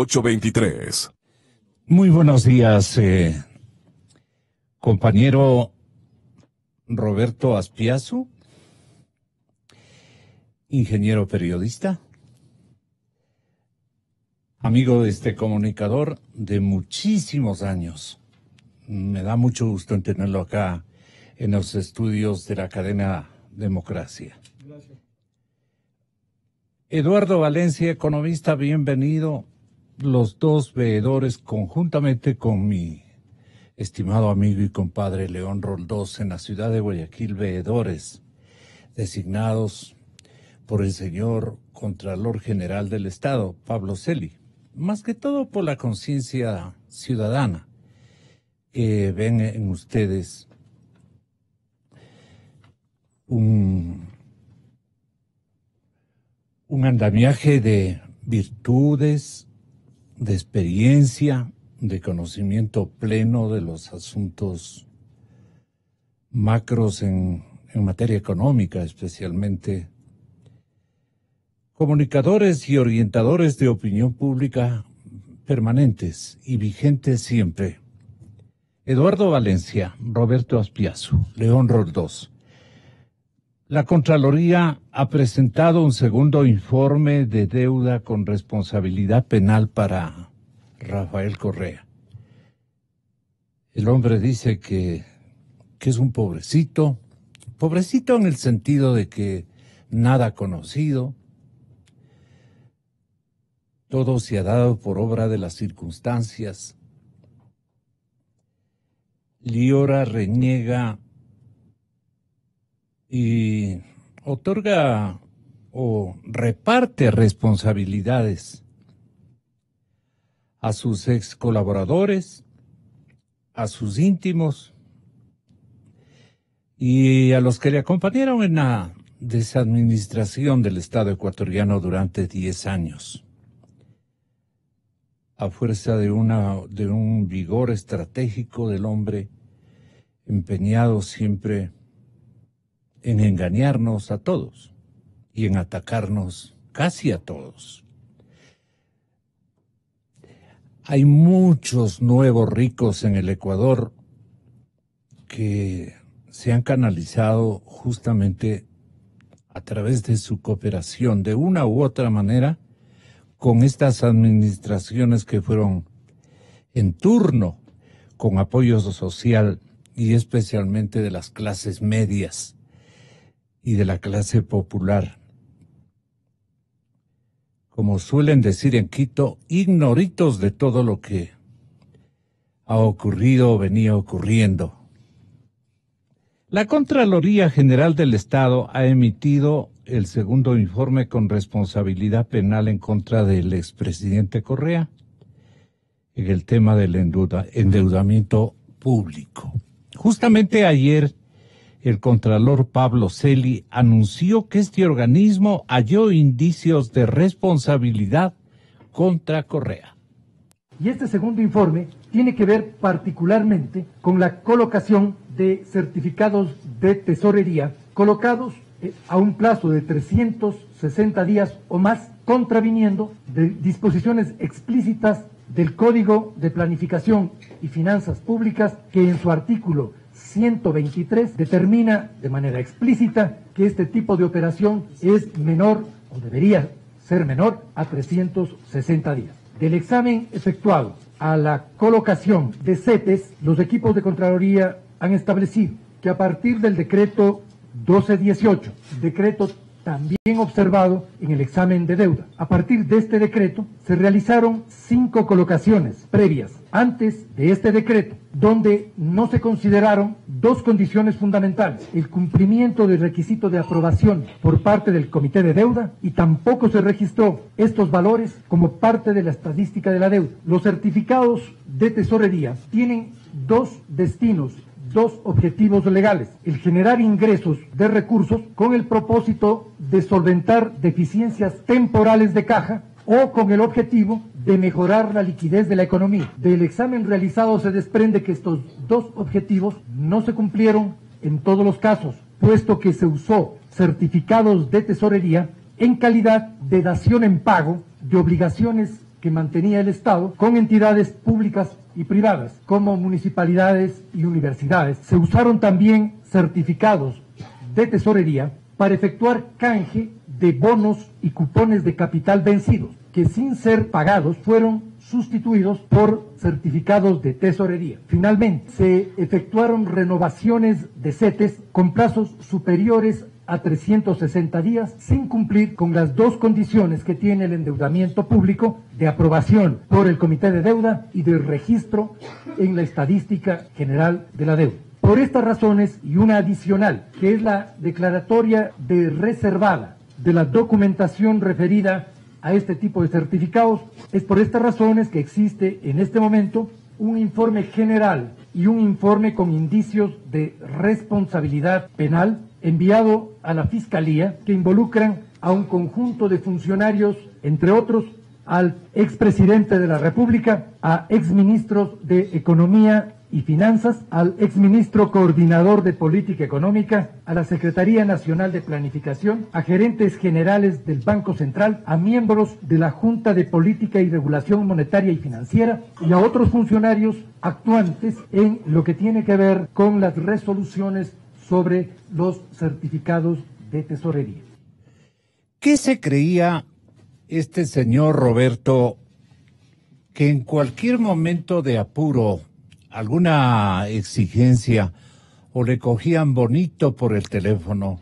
823. Muy buenos días, compañero Roberto Aspiazu, ingeniero periodista, amigo de este comunicador de muchísimos años. Me da mucho gusto en tenerlo acá en los estudios de la cadena Democracia. Gracias. Eduardo Valencia, economista, bienvenido. Los dos veedores, conjuntamente con mi estimado amigo y compadre León Roldós, en la ciudad de Guayaquil, veedores designados por el señor Contralor General del Estado, Pablo Celi, más que todo por la conciencia ciudadana. Ven en ustedes un andamiaje de virtudes, de experiencia, de conocimiento pleno de los asuntos macros en materia económica, especialmente comunicadores y orientadores de opinión pública permanentes y vigentes siempre. Eduardo Valencia, Roberto Aspiazu, León Roldós. La Contraloría ha presentado un segundo informe de deuda con responsabilidad penal para Rafael Correa. El hombre dice que es un pobrecito en el sentido de que nada conocido, todo se ha dado por obra de las circunstancias. Liora reniega y otorga o reparte responsabilidades a sus ex colaboradores, a sus íntimos y a los que le acompañaron en la desadministración del Estado ecuatoriano durante 10 años. A fuerza de un vigor estratégico del hombre empeñado siempre en engañarnos a todos y en atacarnos casi a todos. Hay muchos nuevos ricos en el Ecuador que se han canalizado justamente a través de su cooperación de una u otra manera con estas administraciones que fueron en turno con apoyo social y especialmente de las clases medias y de la clase popular. Como suelen decir en Quito, ignoritos de todo lo que ha ocurrido o venía ocurriendo. La Contraloría General del Estado ha emitido el segundo informe con responsabilidad penal en contra del expresidente Correa en el tema del endeudamiento público. Justamente ayer, el Contralor Pablo Celi anunció que este organismo halló indicios de responsabilidad contra Correa. Y este segundo informe tiene que ver particularmente con la colocación de certificados de tesorería colocados a un plazo de 360 días o más, contraviniendo de disposiciones explícitas del Código de Planificación y Finanzas Públicas, que en su artículo 123 determina de manera explícita que este tipo de operación es menor o debería ser menor a 360 días. Del examen efectuado a la colocación de CETES, los equipos de Contraloría han establecido que a partir del decreto 1218, decreto también observado en el examen de deuda, a partir de este decreto se realizaron 5 colocaciones previas antes de este decreto, donde no se consideraron 2 condiciones fundamentales: el cumplimiento del requisito de aprobación por parte del Comité de Deuda, y tampoco se registró estos valores como parte de la estadística de la deuda. Los certificados de tesorería tienen 2 destinos, 2 objetivos legales: el generar ingresos de recursos con el propósito de solventar deficiencias temporales de caja, o con el objetivo de mejorar la liquidez de la economía. Del examen realizado se desprende que estos 2 objetivos no se cumplieron en todos los casos, puesto que se usó certificados de tesorería en calidad de dación en pago de obligaciones que mantenía el Estado con entidades públicas y privadas, como municipalidades y universidades. Se usaron también certificados de tesorería para efectuar canje de bonos y cupones de capital vencidos, que sin ser pagados fueron sustituidos por certificados de tesorería. Finalmente, se efectuaron renovaciones de CETES con plazos superiores a 360 días sin cumplir con las dos condiciones que tiene el endeudamiento público de aprobación por el Comité de Deuda y de registro en la Estadística General de la Deuda. Por estas razones y una adicional, que es la declaratoria de reservada de la documentación referida a este tipo de certificados, es por estas razones que existe en este momento un informe general y un informe con indicios de responsabilidad penal enviado a la Fiscalía que involucran a un conjunto de funcionarios, entre otros, al expresidente de la República, a exministros de Economía y Finanzas, al exministro coordinador de Política Económica, a la Secretaría Nacional de Planificación, a gerentes generales del Banco Central, a miembros de la Junta de Política y Regulación Monetaria y Financiera y a otros funcionarios actuantes en lo que tiene que ver con las resoluciones sobre los certificados de tesorería. ¿Qué se creía este señor Roberto que en cualquier momento de apuro, alguna exigencia, o le cogían bonito por el teléfono,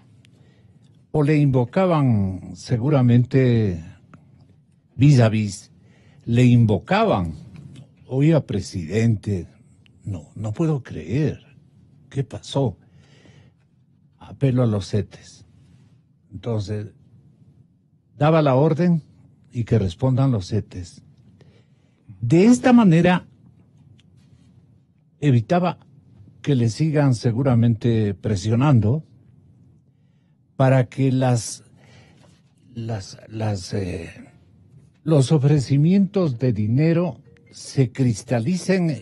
o le invocaban seguramente vis a vis, le invocaban, oiga presidente, no puedo creer, ¿qué pasó? Apelo a los CETES. Entonces, daba la orden y que respondan los CETES. De esta manera, evitaba que le sigan seguramente presionando para que los ofrecimientos de dinero se cristalicen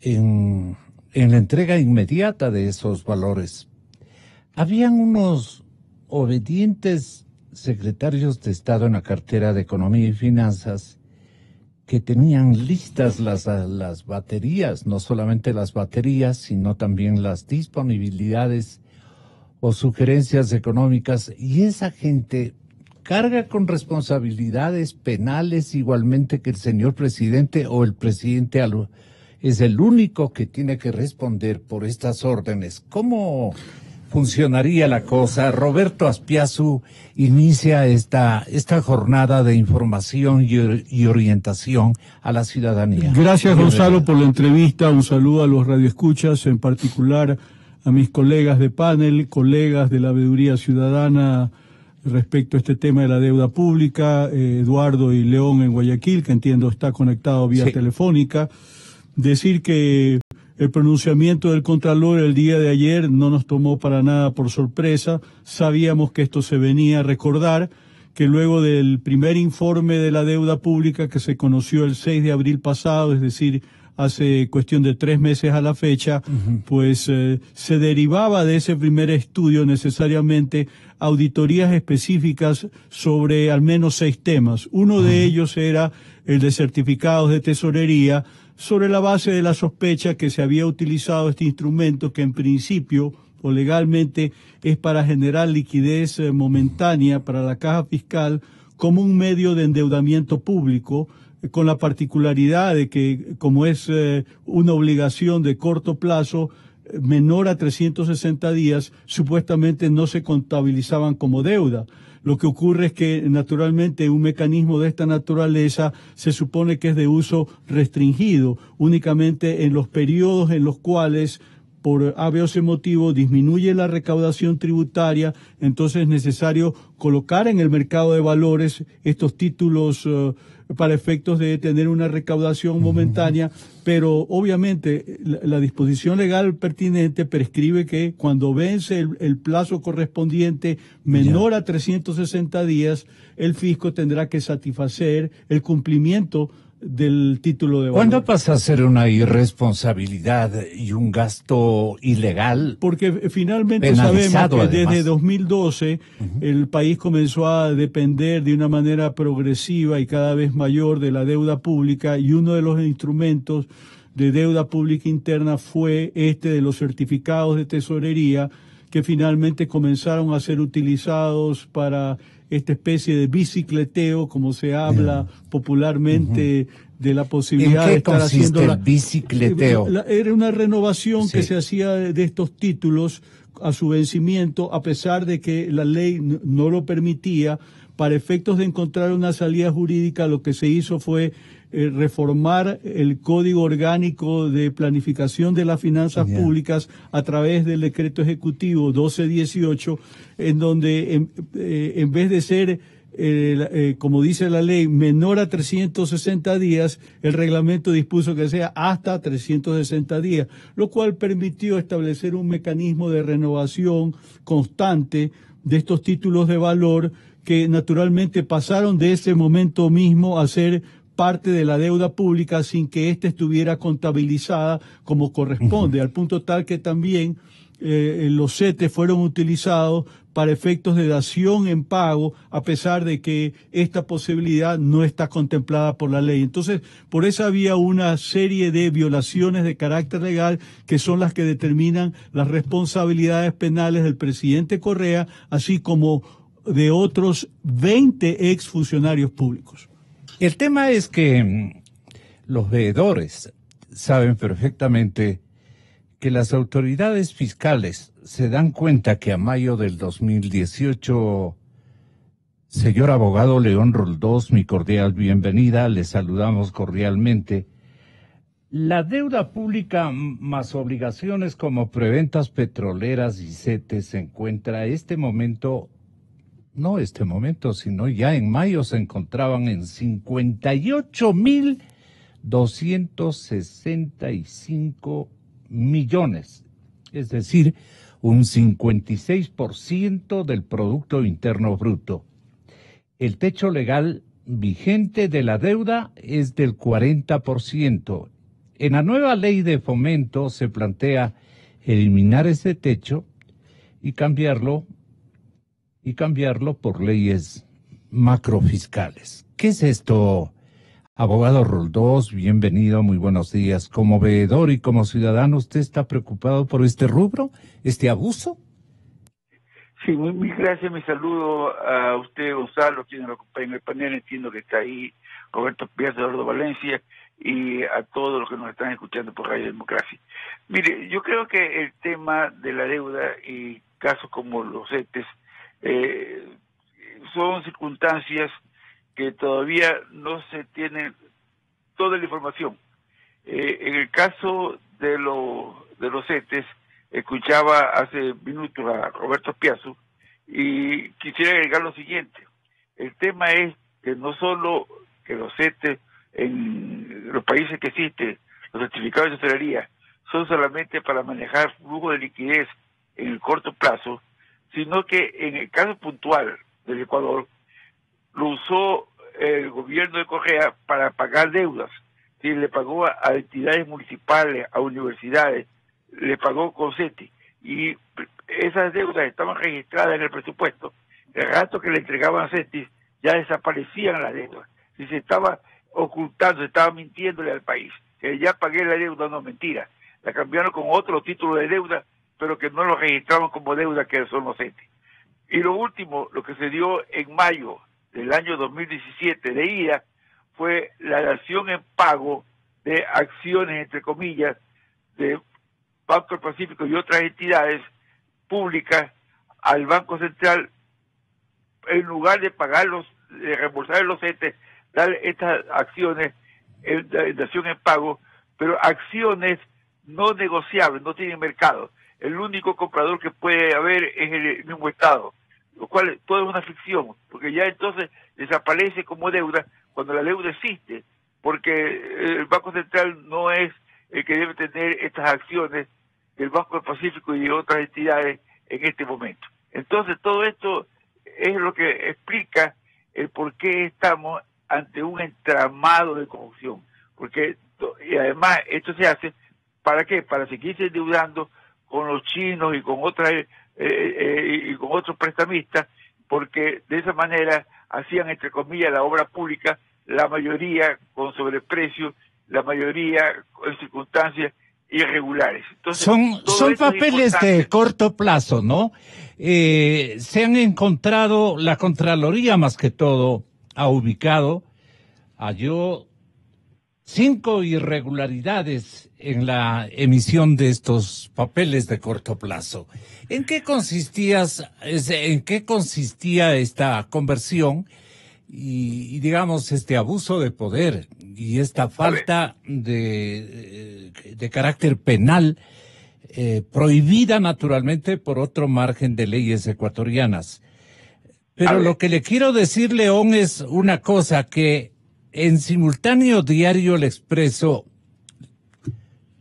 en la entrega inmediata de esos valores. Habían unos obedientes secretarios de Estado en la cartera de Economía y Finanzas que tenían listas las baterías, no solamente las baterías, sino también las disponibilidades o sugerencias económicas, y esa gente carga con responsabilidades penales igualmente que el señor presidente, o el presidente es el único que tiene que responder por estas órdenes. ¿Cómo funcionaría la cosa? Roberto Aspiazu inicia esta jornada de información y orientación a la ciudadanía. Gracias, Gonzalo, por la entrevista. Un saludo a los radioescuchas, en particular a mis colegas de panel, colegas de la Veeduría Ciudadana respecto a este tema de la deuda pública, Eduardo y León en Guayaquil, que entiendo está conectado vía telefónica. Decir que el pronunciamiento del Contralor el día de ayer no nos tomó para nada por sorpresa. Sabíamos que esto se venía a recordar, que luego del primer informe de la deuda pública que se conoció el 6 de abril pasado, es decir, hace cuestión de 3 meses a la fecha, pues se derivaba de ese primer estudio necesariamente auditorías específicas sobre al menos 6 temas. Uno de ellos era el de certificados de tesorería, sobre la base de la sospecha que se había utilizado este instrumento que en principio o legalmente es para generar liquidez momentánea para la caja fiscal como un medio de endeudamiento público, con la particularidad de que como es una obligación de corto plazo, menor a 360 días, supuestamente no se contabilizaban como deuda. Lo que ocurre es que, naturalmente, un mecanismo de esta naturaleza se supone que es de uso restringido, únicamente en los periodos en los cuales, por A, B o C motivo, disminuye la recaudación tributaria. Entonces es necesario colocar en el mercado de valores estos títulos para efectos de tener una recaudación momentánea, pero obviamente la disposición legal pertinente prescribe que cuando vence el plazo correspondiente menor a 360 días, el fisco tendrá que satisfacer el cumplimiento del título de valor. ¿Cuándo pasa a ser una irresponsabilidad y un gasto ilegal? Porque finalmente sabemos que desde 2012 el país país comenzó a depender de una manera progresiva y cada vez mayor de la deuda pública, y uno de los instrumentos de deuda pública interna fue este de los certificados de tesorería, que finalmente comenzaron a ser utilizados para esta especie de bicicleteo, como se habla popularmente, de la posibilidad de estar haciendo el bicicleteo. Era una renovación Sí. que se hacía de estos títulos a su vencimiento, a pesar de que la ley no lo permitía. Para efectos de encontrar una salida jurídica, lo que se hizo fue reformar el Código Orgánico de Planificación de las Finanzas Públicas a través del Decreto Ejecutivo 1218, en donde en vez de ser, como dice la ley, menor a 360 días, el reglamento dispuso que sea hasta 360 días, lo cual permitió establecer un mecanismo de renovación constante de estos títulos de valor, que naturalmente pasaron de ese momento mismo a ser parte de la deuda pública sin que ésta estuviera contabilizada como corresponde, al punto tal que también los CETES fueron utilizados para efectos de dación en pago, a pesar de que esta posibilidad no está contemplada por la ley. Entonces, por eso había una serie de violaciones de carácter legal que son las que determinan las responsabilidades penales del presidente Correa, así como de otros 20 exfuncionarios públicos. El tema es que los veedores saben perfectamente que las autoridades fiscales se dan cuenta que a mayo del 2018, señor abogado León Roldós, mi cordial bienvenida, le saludamos cordialmente. La deuda pública más obligaciones como preventas petroleras y CETES se encuentra sino ya en mayo se encontraban en 58.265 millones, es decir, un 56% del Producto Interno Bruto. El techo legal vigente de la deuda es del 40%. En la nueva ley de fomento se plantea eliminar ese techo y cambiarlo por leyes macrofiscales. ¿Qué es esto, abogado Roldós? Bienvenido, muy buenos días. Como veedor y como ciudadano, ¿usted está preocupado por este rubro, este abuso? Sí, muy gracias. Mi saludo a usted, Gonzalo, quien nos acompaña en el panel. Entiendo que está ahí Roberto Piazza, Eduardo Valencia, y a todos los que nos están escuchando por Radio Democracia. Mire, yo creo que el tema de la deuda y casos como los CETES son circunstancias que todavía no se tiene toda la información. En el caso de los CETES, escuchaba hace minutos a Roberto Piazza y quisiera agregar lo siguiente. El tema es que no solo que los CETES en los países que existen, los certificados de tesorería, son solamente para manejar flujo de liquidez en el corto plazo, sino que en el caso puntual del Ecuador, lo usó el gobierno de Correa para pagar deudas. Sí, le pagó a entidades municipales, a universidades, le pagó con CETI, y esas deudas estaban registradas en el presupuesto. El rato que le entregaban a CETI, ya desaparecían las deudas. Si se estaba ocultando, se estaba mintiéndole al país, que ya pagué la deuda, no, mentira. La cambiaron con otro título de deuda, pero que no lo registraban como deuda, que son los CETI. Y lo último, lo que se dio en mayo del año 2017 de ira, fue la dación en pago de acciones, entre comillas, de Banco del Pacífico y otras entidades públicas al Banco Central, en lugar de pagarlos, de reembolsar los CETES, dar estas acciones en dación en pago, pero acciones no negociables, no tienen mercado. El único comprador que puede haber es el mismo Estado, lo cual todo es una ficción, porque ya entonces desaparece como deuda cuando la deuda existe, porque el Banco Central no es el que debe tener estas acciones del Banco del Pacífico y de otras entidades en este momento. Entonces todo esto es lo que explica el por qué estamos ante un entramado de corrupción, porque y además esto se hace ¿para qué? Para seguirse endeudando con los chinos y con otras y con otros prestamistas, porque de esa manera hacían, entre comillas, la obra pública, la mayoría con sobreprecio, la mayoría en circunstancias irregulares. Entonces, son papeles de corto plazo, ¿no? Se han encontrado, la Contraloría más que todo halló 5 irregularidades en la emisión de estos papeles de corto plazo. ¿En qué consistía esta conversión y digamos, este abuso de poder y esta falta de carácter penal prohibida naturalmente por otro margen de leyes ecuatorianas? Pero lo que le quiero decir, León, es una cosa que en simultáneo diario El Expreso,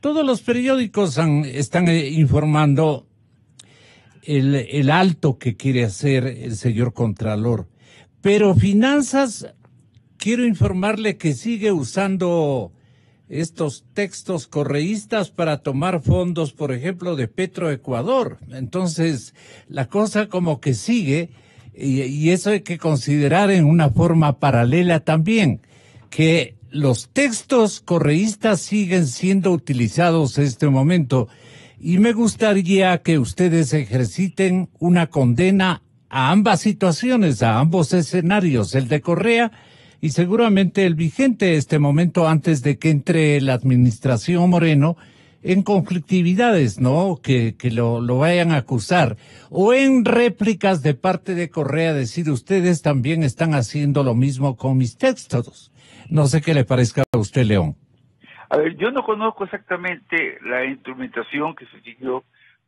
todos los periódicos están informando el alto que quiere hacer el señor Contralor. Pero Finanzas, quiero informarle que sigue usando estos textos correístas para tomar fondos, por ejemplo, de Petroecuador. Entonces, la cosa como que sigue, y eso hay que considerar en una forma paralela también, que los textos correístas siguen siendo utilizados en este momento, y me gustaría que ustedes ejerciten una condena a ambas situaciones, a ambos escenarios, el de Correa y seguramente el vigente este momento antes de que entre la administración Moreno en conflictividades, ¿no? Que lo vayan a acusar. O en réplicas de parte de Correa decir, ustedes también están haciendo lo mismo con mis textos. No sé qué le parezca a usted, León. A ver, yo no conozco exactamente la instrumentación que se siguió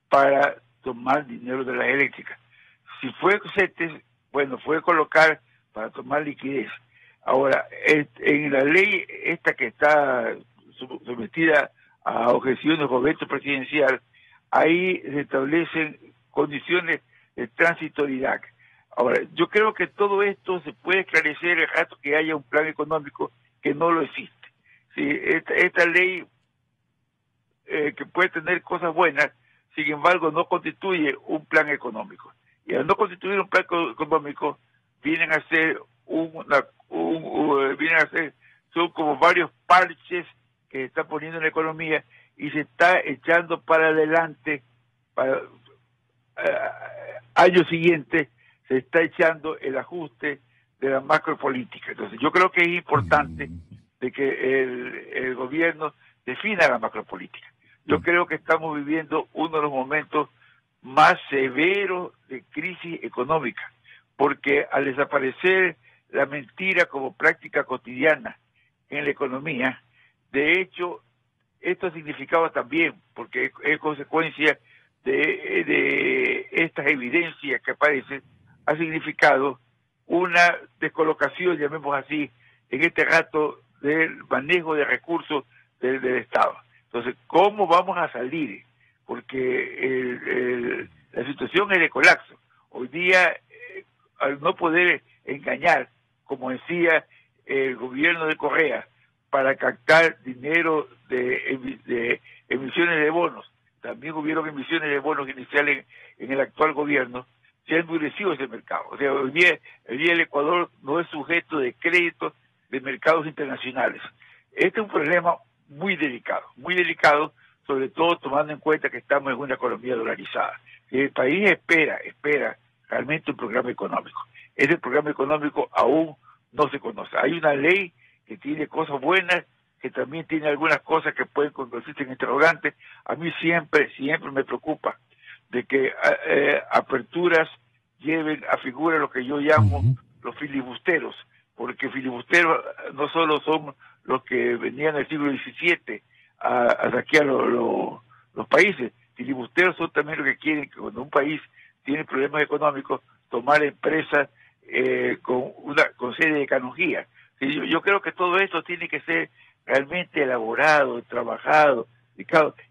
para tomar dinero de las eléctricas. Si fue CETES, bueno, fue colocar para tomar liquidez. Ahora, en la ley esta que está sometida a objeciones o veto presidencial, ahí se establecen condiciones de transitoriedad. Ahora, yo creo que todo esto se puede esclarecer el rato que haya un plan económico que no lo existe. Sí, esta ley que puede tener cosas buenas, sin embargo, no constituye un plan económico. Y al no constituir un plan económico, vienen a ser son como varios parches que se están poniendo en la economía y se está echando para adelante, para año siguiente, se está echando el ajuste de la macropolítica. Entonces, yo creo que es importante de que el gobierno defina la macropolítica. Yo creo que estamos viviendo uno de los momentos más severos de crisis económica, porque al desaparecer la mentira como práctica cotidiana en la economía, de hecho, esto ha significado también, porque es consecuencia de estas evidencias que aparecen, ha significado una descolocación, llamemos así, en este rato del manejo de recursos del Estado. Entonces, ¿cómo vamos a salir? Porque la situación es de colapso. Hoy día, al no poder engañar, como decía el gobierno de Correa, para captar dinero de emisiones de bonos, también hubieron emisiones de bonos iniciales en el actual gobierno, se ha endurecido ese mercado. O sea, hoy día el Ecuador no es sujeto de crédito de mercados internacionales. Este es un problema muy delicado, sobre todo tomando en cuenta que estamos en una economía dolarizada. El país espera realmente un programa económico. Ese programa económico aún no se conoce. Hay una ley que tiene cosas buenas, que también tiene algunas cosas que pueden convertirse en interrogantes. A mí siempre me preocupa de que aperturas lleven a figuras lo que yo llamo los filibusteros, porque filibusteros no solo son los que venían del siglo XVII a saquear los países, filibusteros son también los que quieren que cuando un país tiene problemas económicos, tomar empresas con serie de canonjías. Yo creo que todo esto tiene que ser realmente elaborado, trabajado,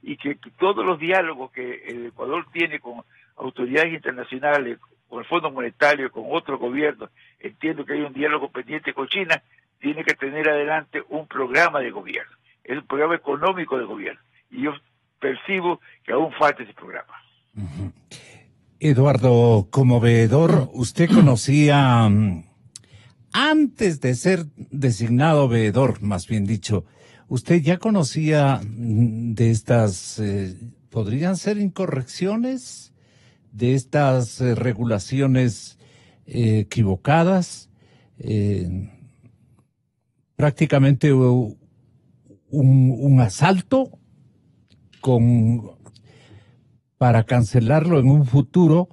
y que todos los diálogos que el Ecuador tiene con autoridades internacionales, con el Fondo Monetario, con otros gobiernos, entiendo que hay un diálogo pendiente con China, tiene que tener adelante un programa de gobierno, es un programa económico de gobierno, y yo percibo que aún falta ese programa. Eduardo, como veedor, usted conocía, antes de ser designado veedor, más bien dicho, usted ya conocía de estas, podrían ser incorrecciones, de estas regulaciones equivocadas, prácticamente un asalto para cancelarlo en un futuro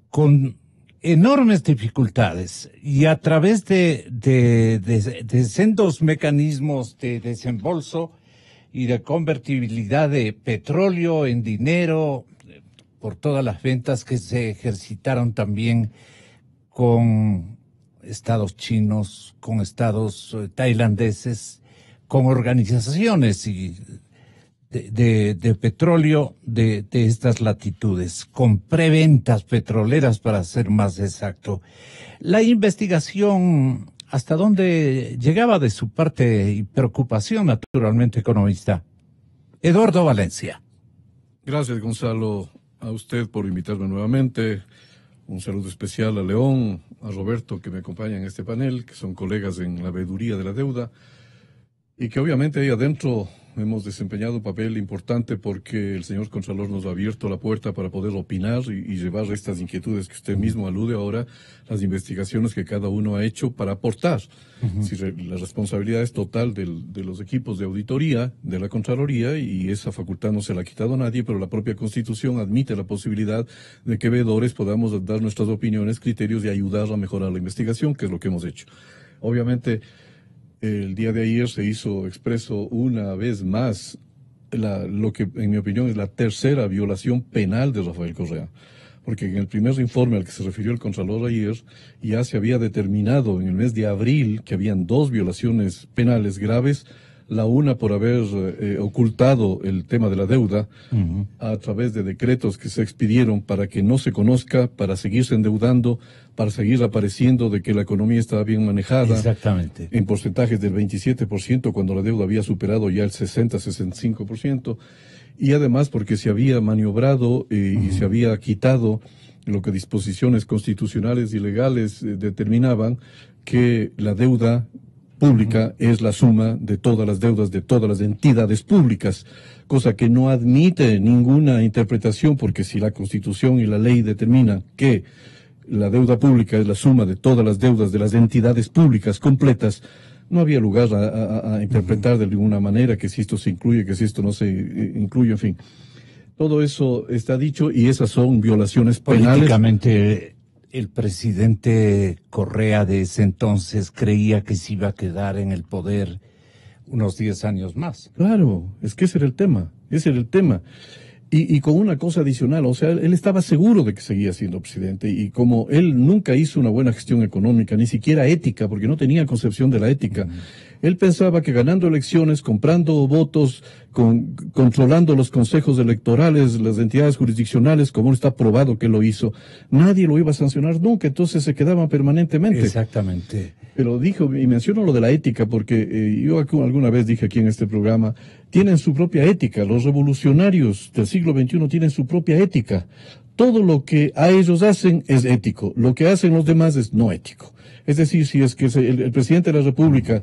con enormes dificultades y a través de sendos mecanismos de desembolso y de convertibilidad de petróleo en dinero por todas las ventas que se ejercitaron también con estados chinos, con estados tailandeses, con organizaciones de petróleo de estas latitudes, con preventas petroleras para ser más exacto. La investigación, ¿hasta dónde llegaba de su parte y preocupación, naturalmente, economista? Eduardo Valencia. Gracias, Gonzalo, a usted por invitarme nuevamente. Un saludo especial a León, a Roberto, que me acompañan en este panel, que son colegas en la veeduría de la deuda, y que obviamente ahí adentro hemos desempeñado un papel importante porque el señor Contralor nos ha abierto la puerta para poder opinar y llevar estas inquietudes que usted mismo alude ahora, las investigaciones que cada uno ha hecho para aportar. Si la responsabilidad es total de los equipos de auditoría, de la Contraloría, y esa facultad no se la ha quitado a nadie, pero la propia Constitución admite la posibilidad de que veedores podamos dar nuestras opiniones, criterios y ayudar a mejorar la investigación, que es lo que hemos hecho. Obviamente, el día de ayer se hizo expreso una vez más lo que, en mi opinión, es la tercera violación penal de Rafael Correa. Porque en el primer informe al que se refirió el Contralor ayer, ya se había determinado en el mes de abril que habían 2 violaciones penales graves, la una por haber ocultado el tema de la deuda a través de decretos que se expidieron para que no se conozca, para seguirse endeudando, para seguir apareciendo de que la economía estaba bien manejada. Exactamente. En porcentajes del 27% cuando la deuda había superado ya el 60-65%. Y además porque se había maniobrado y se había quitado lo que disposiciones constitucionales y legales determinaban, que la deuda pública es la suma de todas las deudas de todas las entidades públicas, cosa que no admite ninguna interpretación, porque si la Constitución y la ley determinan que la deuda pública es la suma de todas las deudas de las entidades públicas completas, no había lugar a interpretar de ninguna manera que si esto se incluye, que si esto no se incluye, en fin. Todo eso está dicho y esas son violaciones penales. Políticamente, el presidente Correa de ese entonces creía que se iba a quedar en el poder unos 10 años más. Claro, es que ese era el tema. Y con una cosa adicional, o sea, él estaba seguro de que seguía siendo presidente, y como él nunca hizo una buena gestión económica, ni siquiera ética, porque no tenía concepción de la ética, él pensaba que ganando elecciones, comprando votos, controlando los consejos electorales, las entidades jurisdiccionales, como está probado que lo hizo, nadie lo iba a sancionar nunca, entonces se quedaban permanentemente. Exactamente. Pero dijo, y menciono lo de la ética, porque yo alguna vez dije aquí en este programa, tienen su propia ética, los revolucionarios del siglo XXI tienen su propia ética. Todo lo que a ellos hacen es ético, lo que hacen los demás es no ético. Es decir, si es que el presidente de la República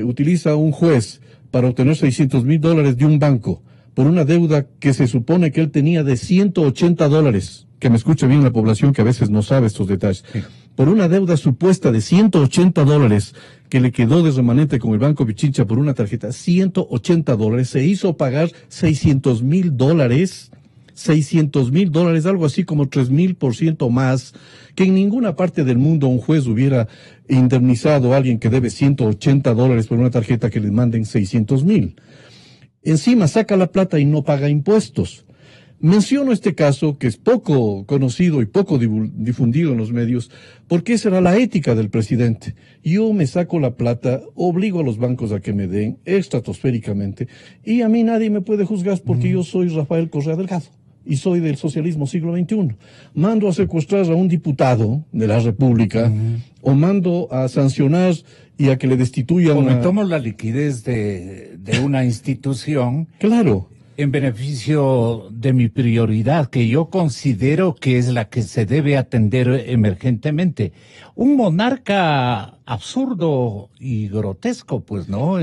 utiliza a un juez para obtener $600,000 de un banco por una deuda que se supone que él tenía de $180, que me escuche bien la población que a veces no sabe estos detalles, sí, por una deuda supuesta de $180 que le quedó de remanente con el Banco Pichincha por una tarjeta, $180, se hizo pagar $600,000, $600,000, algo así como 3,000% más, que en ninguna parte del mundo un juez hubiera indemnizado a alguien que debe $180 por una tarjeta que le manden 600,000. Encima saca la plata y no paga impuestos. Menciono este caso, que es poco conocido y poco difundido en los medios, porque esa era la ética del presidente. Yo me saco la plata, obligo a los bancos a que me den estratosféricamente, y a mí nadie me puede juzgar porque yo soy Rafael Correa Delgado y soy del socialismo siglo XXI. Mando a secuestrar a un diputado de la República, o mando a sancionar y a que le destituyan. O me tomo la liquidez de una institución. Claro. en beneficio de mi prioridad, que yo considero que es la que se debe atender emergentemente. Un monarca absurdo y grotesco, pues, ¿no?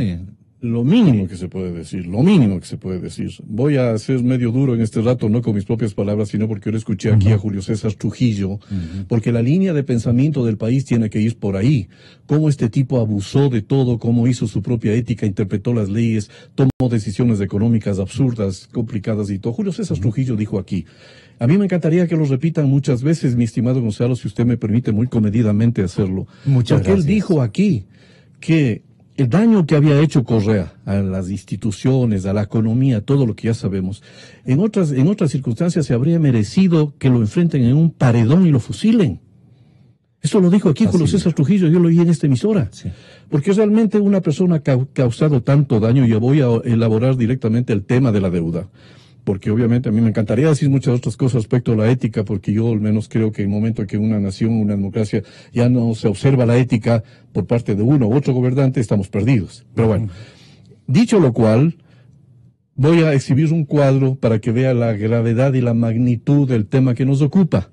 Lo mínimo que se puede decir, lo mínimo que se puede decir. Voy a ser medio duro en este rato, no con mis propias palabras, sino porque yo le escuché aquí a Julio César Trujillo, porque la línea de pensamiento del país tiene que ir por ahí. Cómo este tipo abusó de todo, cómo hizo su propia ética, interpretó las leyes, tomó decisiones económicas absurdas, complicadas y todo. Julio César Trujillo dijo aquí, a mí me encantaría que lo repitan muchas veces, mi estimado Gonzalo, si usted me permite muy comedidamente hacerlo. Muchas porque gracias. Él dijo aquí que el daño que había hecho Correa a las instituciones, a la economía, todo lo que ya sabemos, en otras circunstancias se habría merecido que lo enfrenten en un paredón y lo fusilen. Eso lo dijo aquí Julio César Trujillo, yo lo oí en esta emisora. Sí. Porque realmente una persona que ha causado tanto daño, y voy a elaborar directamente el tema de la deuda. Porque obviamente a mí me encantaría decir muchas otras cosas respecto a la ética, porque yo al menos creo que en el momento en que una nación, una democracia, ya no se observa la ética por parte de uno u otro gobernante, estamos perdidos. Pero bueno, dicho lo cual, voy a exhibir un cuadro para que vea la gravedad y la magnitud del tema que nos ocupa.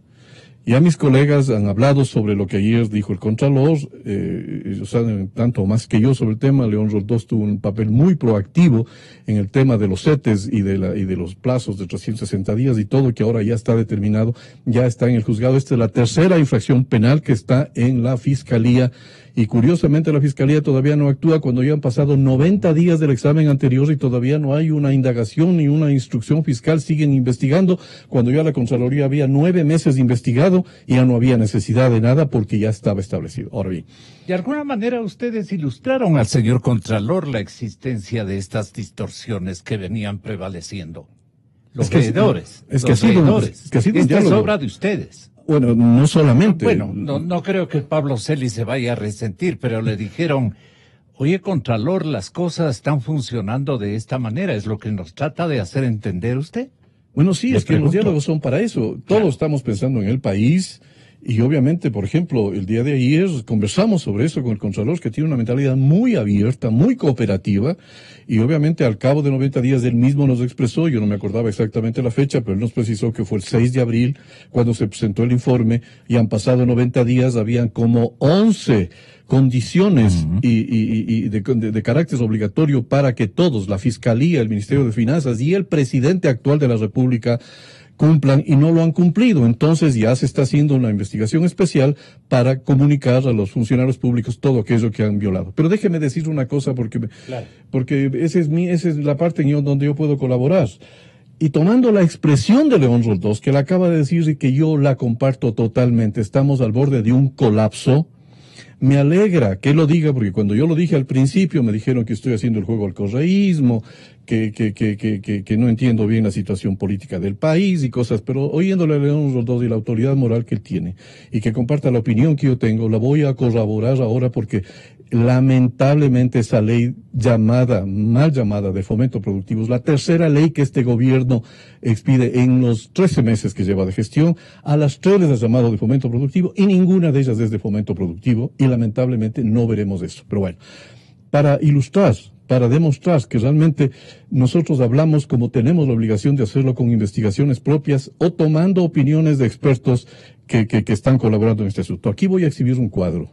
Ya mis colegas han hablado sobre lo que ayer dijo el Contralor, ellos saben tanto más que yo sobre el tema. León Roldós tuvo un papel muy proactivo en el tema de los CETES y de los plazos de 360 días y todo, que ahora ya está determinado, ya está en el juzgado. Esta es la tercera infracción penal que está en la Fiscalía. Y curiosamente la Fiscalía todavía no actúa cuando ya han pasado 90 días del examen anterior y todavía no hay una indagación ni una instrucción fiscal. Siguen investigando cuando ya la Contraloría había 9 meses investigado y ya no había necesidad de nada porque ya estaba establecido. Ahora bien, de alguna manera ustedes ilustraron al señor Contralor la existencia de estas distorsiones que venían prevaleciendo. Los veedores. Esta es obra de ustedes. Bueno, no solamente. Bueno, no creo que Pablo Celis se vaya a resentir, pero le dijeron, oye, Contralor, las cosas están funcionando de esta manera, ¿es lo que nos trata de hacer entender usted? Bueno, sí, es que los diálogos son para eso. Todos estamos pensando en el país. Y obviamente, por ejemplo, el día de ayer conversamos sobre eso con el Contralor, que tiene una mentalidad muy abierta, muy cooperativa, y obviamente al cabo de 90 días él mismo nos expresó, yo no me acordaba exactamente la fecha, pero él nos precisó que fue el 6 de abril cuando se presentó el informe, y han pasado 90 días, habían como 11 condiciones y de carácter obligatorio para que todos, la Fiscalía, el Ministerio de Finanzas y el presidente actual de la República, cumplan, y no lo han cumplido. Entonces ya se está haciendo una investigación especial para comunicar a los funcionarios públicos todo aquello que han violado. Pero déjeme decir una cosa porque esa es la parte donde yo puedo colaborar. Y tomando la expresión de León Roldós, que le acaba de decir y que yo la comparto totalmente, estamos al borde de un colapso. Me alegra que lo diga, porque cuando yo lo dije al principio me dijeron que estoy haciendo el juego al correísmo, que no entiendo bien la situación política del país y cosas, pero oyéndole a León Roldós y la autoridad moral que él tiene, y que comparta la opinión que yo tengo, la voy a corroborar ahora porque lamentablemente esa ley mal llamada de fomento productivo es la tercera ley que este gobierno expide en los 13 meses que lleva de gestión. A las 3 les ha llamado de fomento productivo y ninguna de ellas es de fomento productivo, y lamentablemente no veremos eso. Pero bueno, para ilustrar, para demostrar que realmente nosotros hablamos como tenemos la obligación de hacerlo, con investigaciones propias o tomando opiniones de expertos que están colaborando en este asunto. Aquí voy a exhibir un cuadro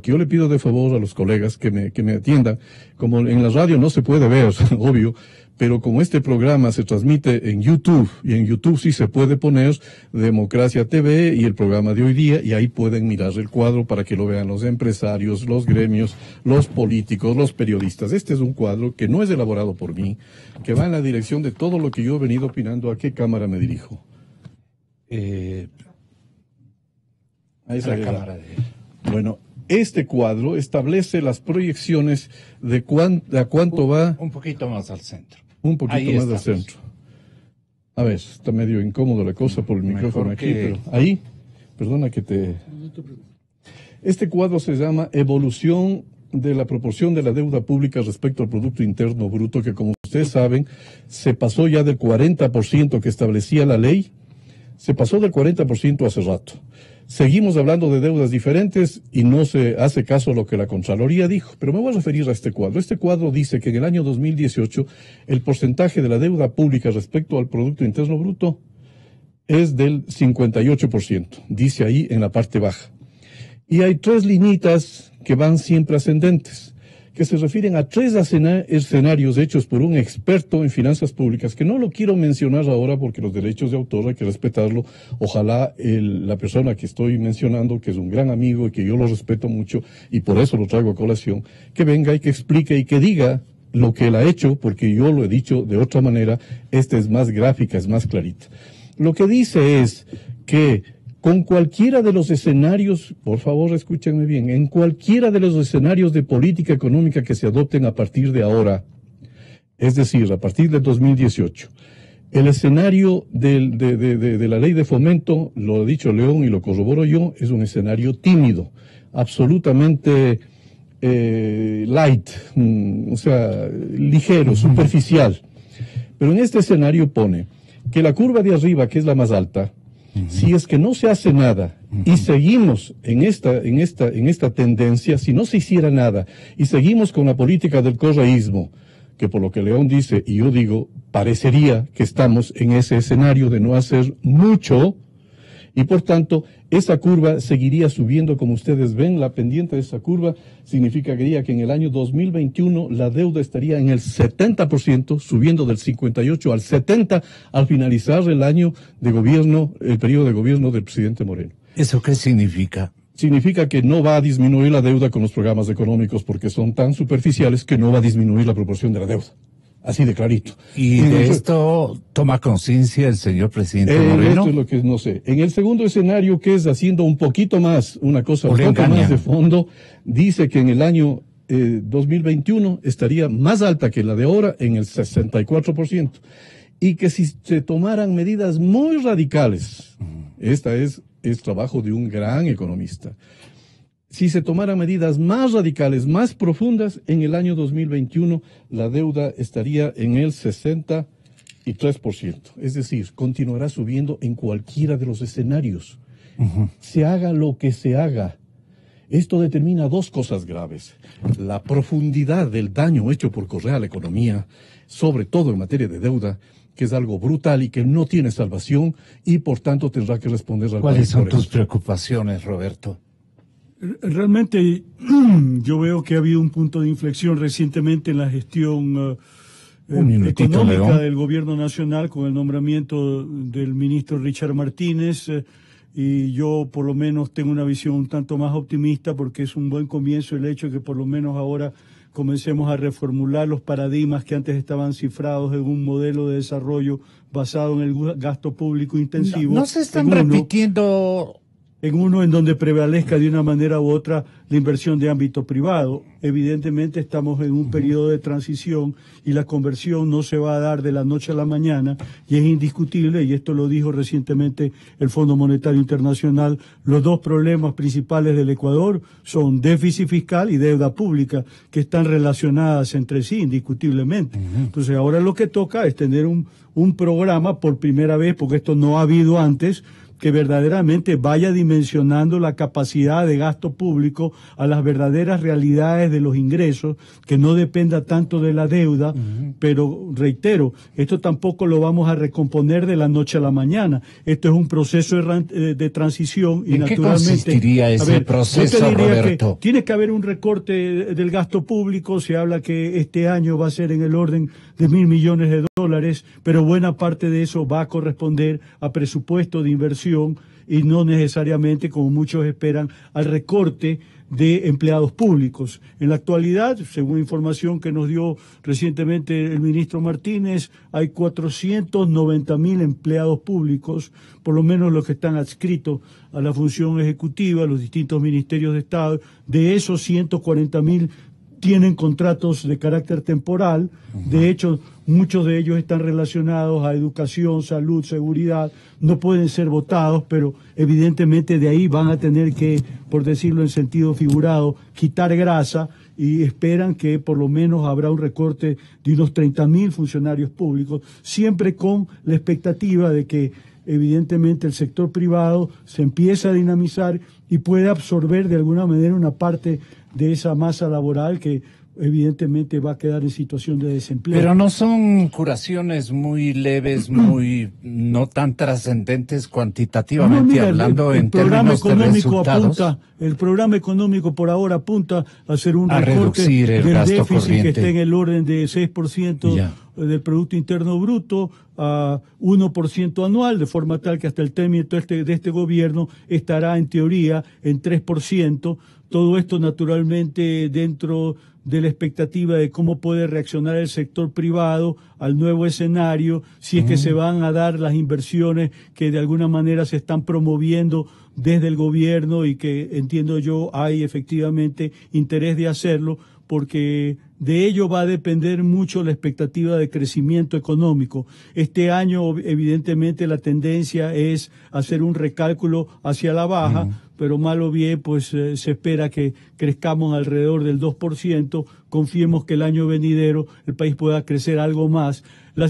que yo le pido de favor a los colegas que me atiendan. Como en la radio no se puede ver, obvio, pero como este programa se transmite en YouTube, y en YouTube sí se puede poner Democracia TV y el programa de hoy día, y ahí pueden mirar el cuadro para que lo vean los empresarios, los gremios, los políticos, los periodistas. Este es un cuadro que no es elaborado por mí, que va en la dirección de todo lo que yo he venido opinando. ¿A qué cámara me dirijo? A esa cámara. Bueno, este cuadro establece las proyecciones de a cuánto va. Un poquito más al centro. Un poquito más al centro. A ver, está medio incómodo la cosa por el micrófono aquí, pero ahí, perdona que te... Este cuadro se llama Evolución de la proporción de la deuda pública respecto al Producto Interno Bruto, que como ustedes saben, se pasó ya del 40% que establecía la ley, se pasó del 40% hace rato. Seguimos hablando de deudas diferentes y no se hace caso a lo que la Contraloría dijo. Pero me voy a referir a este cuadro. Este cuadro dice que en el año 2018 el porcentaje de la deuda pública respecto al Producto Interno Bruto es del 58%. Dice ahí en la parte baja. Y hay 3 liñitas que van siempre ascendentes, que se refieren a 3 escenarios hechos por un experto en finanzas públicas, que no lo quiero mencionar ahora porque los derechos de autor hay que respetarlo. Ojalá la persona que estoy mencionando, que es un gran amigo y que yo lo respeto mucho y por eso lo traigo a colación, que venga y que explique y que diga lo que él ha hecho, porque yo lo he dicho de otra manera. Esta es más gráfica, es más clarita. Lo que dice es que con cualquiera de los escenarios, por favor escúchenme bien, en cualquiera de los escenarios de política económica que se adopten a partir de ahora, es decir, a partir del 2018, el escenario de la ley de fomento, lo ha dicho León y lo corroboro yo, es un escenario tímido, absolutamente light, o sea, ligero, superficial. Pero en este escenario pone que la curva de arriba, que es la más alta, si es que no se hace nada y seguimos en esta tendencia, si no se hiciera nada y seguimos con la política del correísmo, que por lo que León dice y yo digo, parecería que estamos en ese escenario de no hacer mucho, y por tanto esa curva seguiría subiendo. Como ustedes ven, la pendiente de esa curva significaría que en el año 2021 la deuda estaría en el 70%, subiendo del 58 al 70 al finalizar el año de gobierno, el periodo de gobierno del presidente Moreno. ¿Eso qué significa? Significa que no va a disminuir la deuda con los programas económicos porque son tan superficiales que no va a disminuir la proporción de la deuda. Así de clarito. ¿Y de esto toma conciencia el señor presidente Moreno? Esto es lo que no sé. En el segundo escenario, que es haciendo un poquito más, una cosa un poco más de fondo, dice que en el año 2021 estaría más alta que la de ahora, en el 64%. Y que si se tomaran medidas muy radicales, esta es trabajo de un gran economista, si se tomaran medidas más radicales, más profundas, en el año 2021 la deuda estaría en el 63%. Es decir, continuará subiendo en cualquiera de los escenarios. Se haga lo que se haga. Esto determina 2 cosas graves: la profundidad del daño hecho por Correa a la economía, sobre todo en materia de deuda, que es algo brutal y que no tiene salvación, y por tanto tendrá que responder al país. ¿Cuáles son tus preocupaciones, Roberto? Realmente yo veo que ha habido un punto de inflexión recientemente en la gestión económica del gobierno nacional con el nombramiento del ministro Richard Martínez, y yo por lo menos tengo una visión un tanto más optimista porque es un buen comienzo el hecho de que por lo menos ahora comencemos a reformular los paradigmas que antes estaban cifrados en un modelo de desarrollo basado en el gasto público intensivo. No se están repitiendo... En uno en donde prevalezca de una manera u otra la inversión de ámbito privado. Evidentemente estamos en un periodo de transición y la conversión no se va a dar de la noche a la mañana, y es indiscutible, y esto lo dijo recientemente el Fondo Monetario Internacional, los 2 problemas principales del Ecuador son déficit fiscal y deuda pública, que están relacionadas entre sí indiscutiblemente. Entonces ahora lo que toca es tener un programa por primera vez, porque esto no ha habido antes, que verdaderamente vaya dimensionando la capacidad de gasto público a las verdaderas realidades de los ingresos, que no dependa tanto de la deuda, pero reitero, esto tampoco lo vamos a recomponer de la noche a la mañana. Esto es un proceso de transición y naturalmente... ¿En qué consistiría ese proceso, Roberto? Tiene que haber un recorte del gasto público. Se habla que este año va a ser en el orden de $1.000 millones, pero buena parte de eso va a corresponder a presupuesto de inversión y no necesariamente, como muchos esperan, al recorte de empleados públicos. En la actualidad, según información que nos dio recientemente el ministro Martínez, hay 490.000 empleados públicos, por lo menos los que están adscritos a la función ejecutiva, a los distintos ministerios de Estado. De esos 140.000 tienen contratos de carácter temporal. De hecho, muchos de ellos están relacionados a educación, salud, seguridad, no pueden ser votados, pero evidentemente de ahí van a tener que, por decirlo en sentido figurado, quitar grasa, y esperan que por lo menos habrá un recorte de unos 30.000 funcionarios públicos, siempre con la expectativa de que evidentemente el sector privado se empieza a dinamizar y puede absorber de alguna manera una parte de esa masa laboral que evidentemente va a quedar en situación de desempleo. Pero no son curaciones muy leves, muy no tan trascendentes cuantitativamente hablando en términos de resultados. El programa económico por ahora apunta a hacer un recorte del déficit corriente, que esté en el orden de 6% del Producto Interno Bruto a 1% anual, de forma tal que hasta el término de este gobierno estará en teoría en 3%. Todo esto naturalmente dentro de la expectativa de cómo puede reaccionar el sector privado al nuevo escenario, si es que se van a dar las inversiones que de alguna manera se están promoviendo desde el gobierno y que entiendo yo hay efectivamente interés de hacerlo, porque de ello va a depender mucho la expectativa de crecimiento económico. Este año, evidentemente, la tendencia es hacer un recálculo hacia la baja, pero mal o bien, pues se espera que crezcamos alrededor del 2%. Confiemos que el año venidero el país pueda crecer algo más.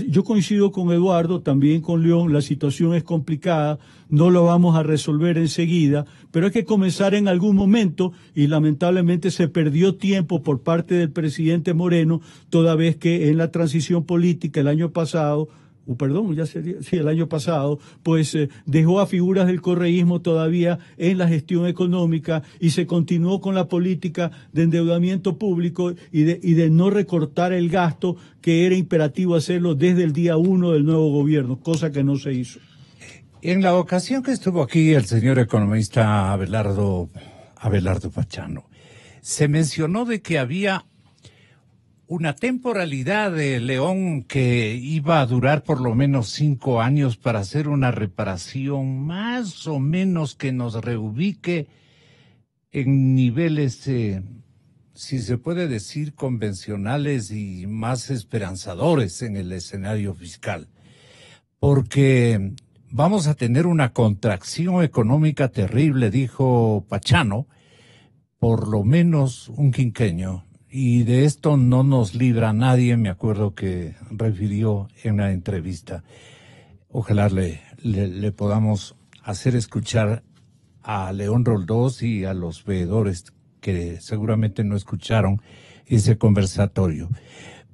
Yo coincido con Eduardo, también con León, la situación es complicada, no lo vamos a resolver enseguida, pero hay que comenzar en algún momento y lamentablemente se perdió tiempo por parte del presidente Moreno, toda vez que en la transición política el año pasado, el año pasado, pues dejó a figuras del correísmo todavía en la gestión económica y se continuó con la política de endeudamiento público y de no recortar el gasto, que era imperativo hacerlo desde el día 1 del nuevo gobierno, cosa que no se hizo. En la ocasión que estuvo aquí el señor economista Abelardo Pachano, se mencionó de que había una temporalidad de León que iba a durar por lo menos 5 años para hacer una reparación más o menos que nos reubique en niveles, si se puede decir, convencionales y más esperanzadores en el escenario fiscal. Porque vamos a tener una contracción económica terrible, dijo Pachano, por lo menos un quinquenio. Y de esto no nos libra nadie, me acuerdo que refirió en la entrevista. Ojalá le podamos hacer escuchar a León Roldós y a los veedores que seguramente no escucharon ese conversatorio.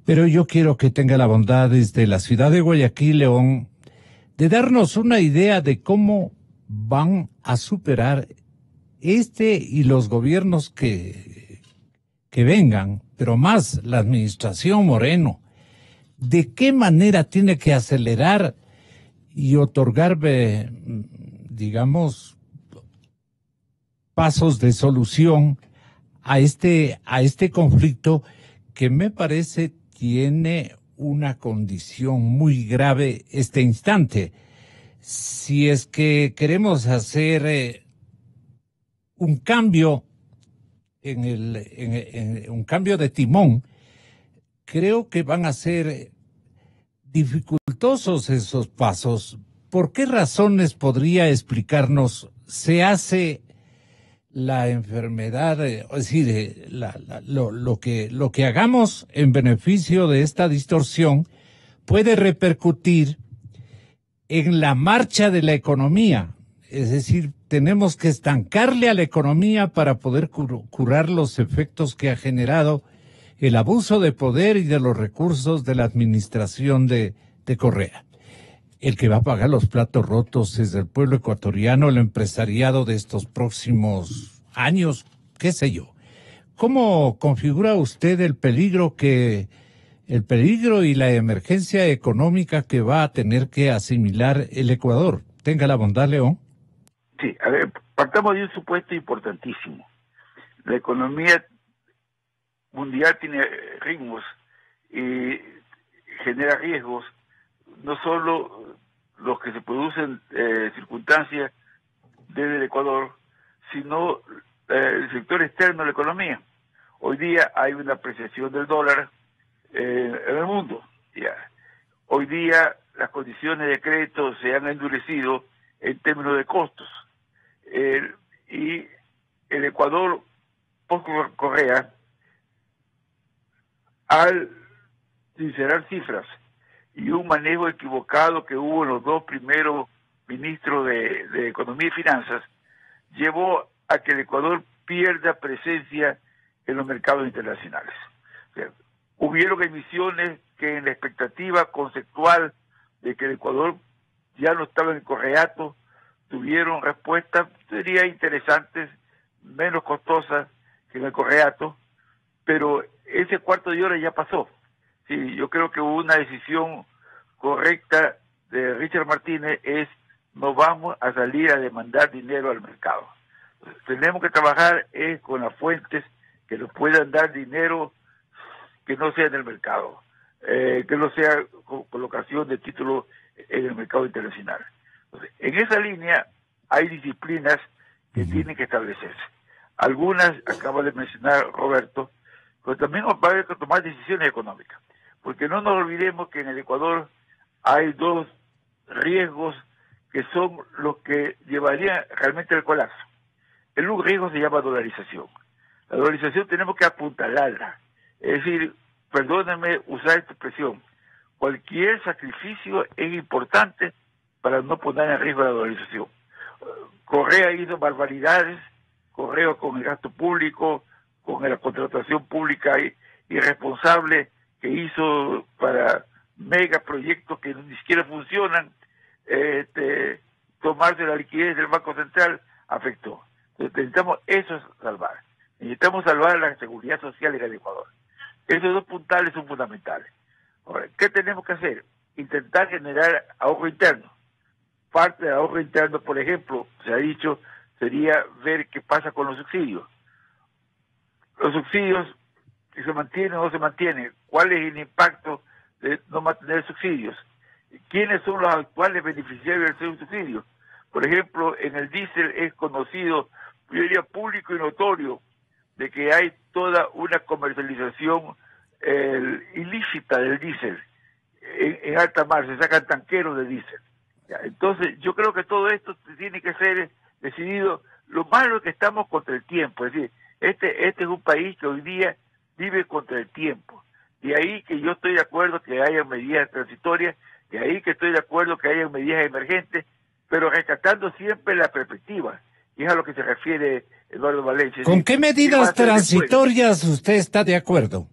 Pero yo quiero que tenga la bondad desde la ciudad de Guayaquil, León, de darnos una idea de cómo van a superar y los gobiernos que vengan, pero más la administración Moreno, de qué manera tiene que acelerar y otorgar, digamos, pasos de solución a este conflicto que me parece tiene una condición muy grave este instante. Si es que queremos hacer un cambio en un cambio de timón, creo que van a ser dificultosos esos pasos. ¿Por qué razones podría explicarnos se hace la enfermedad, es decir, lo que hagamos en beneficio de esta distorsión puede repercutir en la marcha de la economía? Es decir, tenemos que estancarle a la economía para poder curar los efectos que ha generado el abuso de poder y de los recursos de la administración de Correa. El que va a pagar los platos rotos es el pueblo ecuatoriano, el empresariado de estos próximos años, qué sé yo. ¿Cómo configura usted el peligro y la emergencia económica que va a tener que asimilar el Ecuador? Tenga la bondad, León. Sí, a ver, partamos de un supuesto importantísimo. La economía mundial tiene ritmos y genera riesgos, no solo los que se producen circunstancias desde el Ecuador, sino el sector externo de la economía. Hoy día hay una apreciación del dólar en el mundo. Ya. Hoy día las condiciones de crédito se han endurecido en términos de costos. Y el Ecuador, post Correa, al sincerar cifras y un manejo equivocado que hubo en los 2 primeros ministro de Economía y Finanzas, llevó a que el Ecuador pierda presencia en los mercados internacionales. O sea, hubieron emisiones que en la expectativa conceptual de que el Ecuador ya no estaba en el correato, tuvieron respuestas, diría, interesantes, menos costosas que en el correato, pero ese cuarto de hora ya pasó. Sí, yo creo que hubo una decisión correcta de Richard Martínez, no vamos a salir a demandar dinero al mercado. Tenemos que trabajar con las fuentes que nos puedan dar dinero que no sea en el mercado, que no sea colocación de títulos en el mercado internacional. Entonces, en esa línea hay disciplinas que tienen que establecerse. Algunas acaba de mencionar Roberto, pero también va a haber que tomar decisiones económicas, porque no nos olvidemos que en el Ecuador hay dos riesgos que son los que llevarían realmente al colapso. El un riesgo se llama dolarización. La dolarización tenemos que apuntalarla. Es decir, perdónenme usar esta expresión, cualquier sacrificio es importante para no poner en riesgo la dolarización. Correa hizo barbaridades, Correa con el gasto público, con la contratación pública irresponsable que hizo para megaproyectos que ni siquiera funcionan, tomarse la liquidez del Banco Central afectó. Entonces necesitamos eso salvar. Necesitamos salvar la seguridad social en el Ecuador. Esos dos puntales son fundamentales. Ahora, ¿qué tenemos que hacer? Intentar generar ahorro interno. Parte del ahorro interno, por ejemplo, se ha dicho, sería ver qué pasa con los subsidios. Los subsidios, si se mantienen o no se mantienen, ¿cuál es el impacto de no mantener subsidios? ¿Quiénes son los actuales beneficiarios del subsidio? Por ejemplo, en el diésel es conocido, yo diría público y notorio, de que hay toda una comercialización ilícita del diésel. En alta mar se sacan tanqueros de diésel. Entonces, yo creo que todo esto tiene que ser decidido. Lo malo es que estamos contra el tiempo, es decir, este es un país que hoy día vive contra el tiempo. De ahí que yo estoy de acuerdo que haya medidas transitorias, de ahí que estoy de acuerdo que haya medidas emergentes, pero rescatando siempre la perspectiva, y es a lo que se refiere Eduardo Valencia. ¿Con qué medidas transitorias usted está de acuerdo?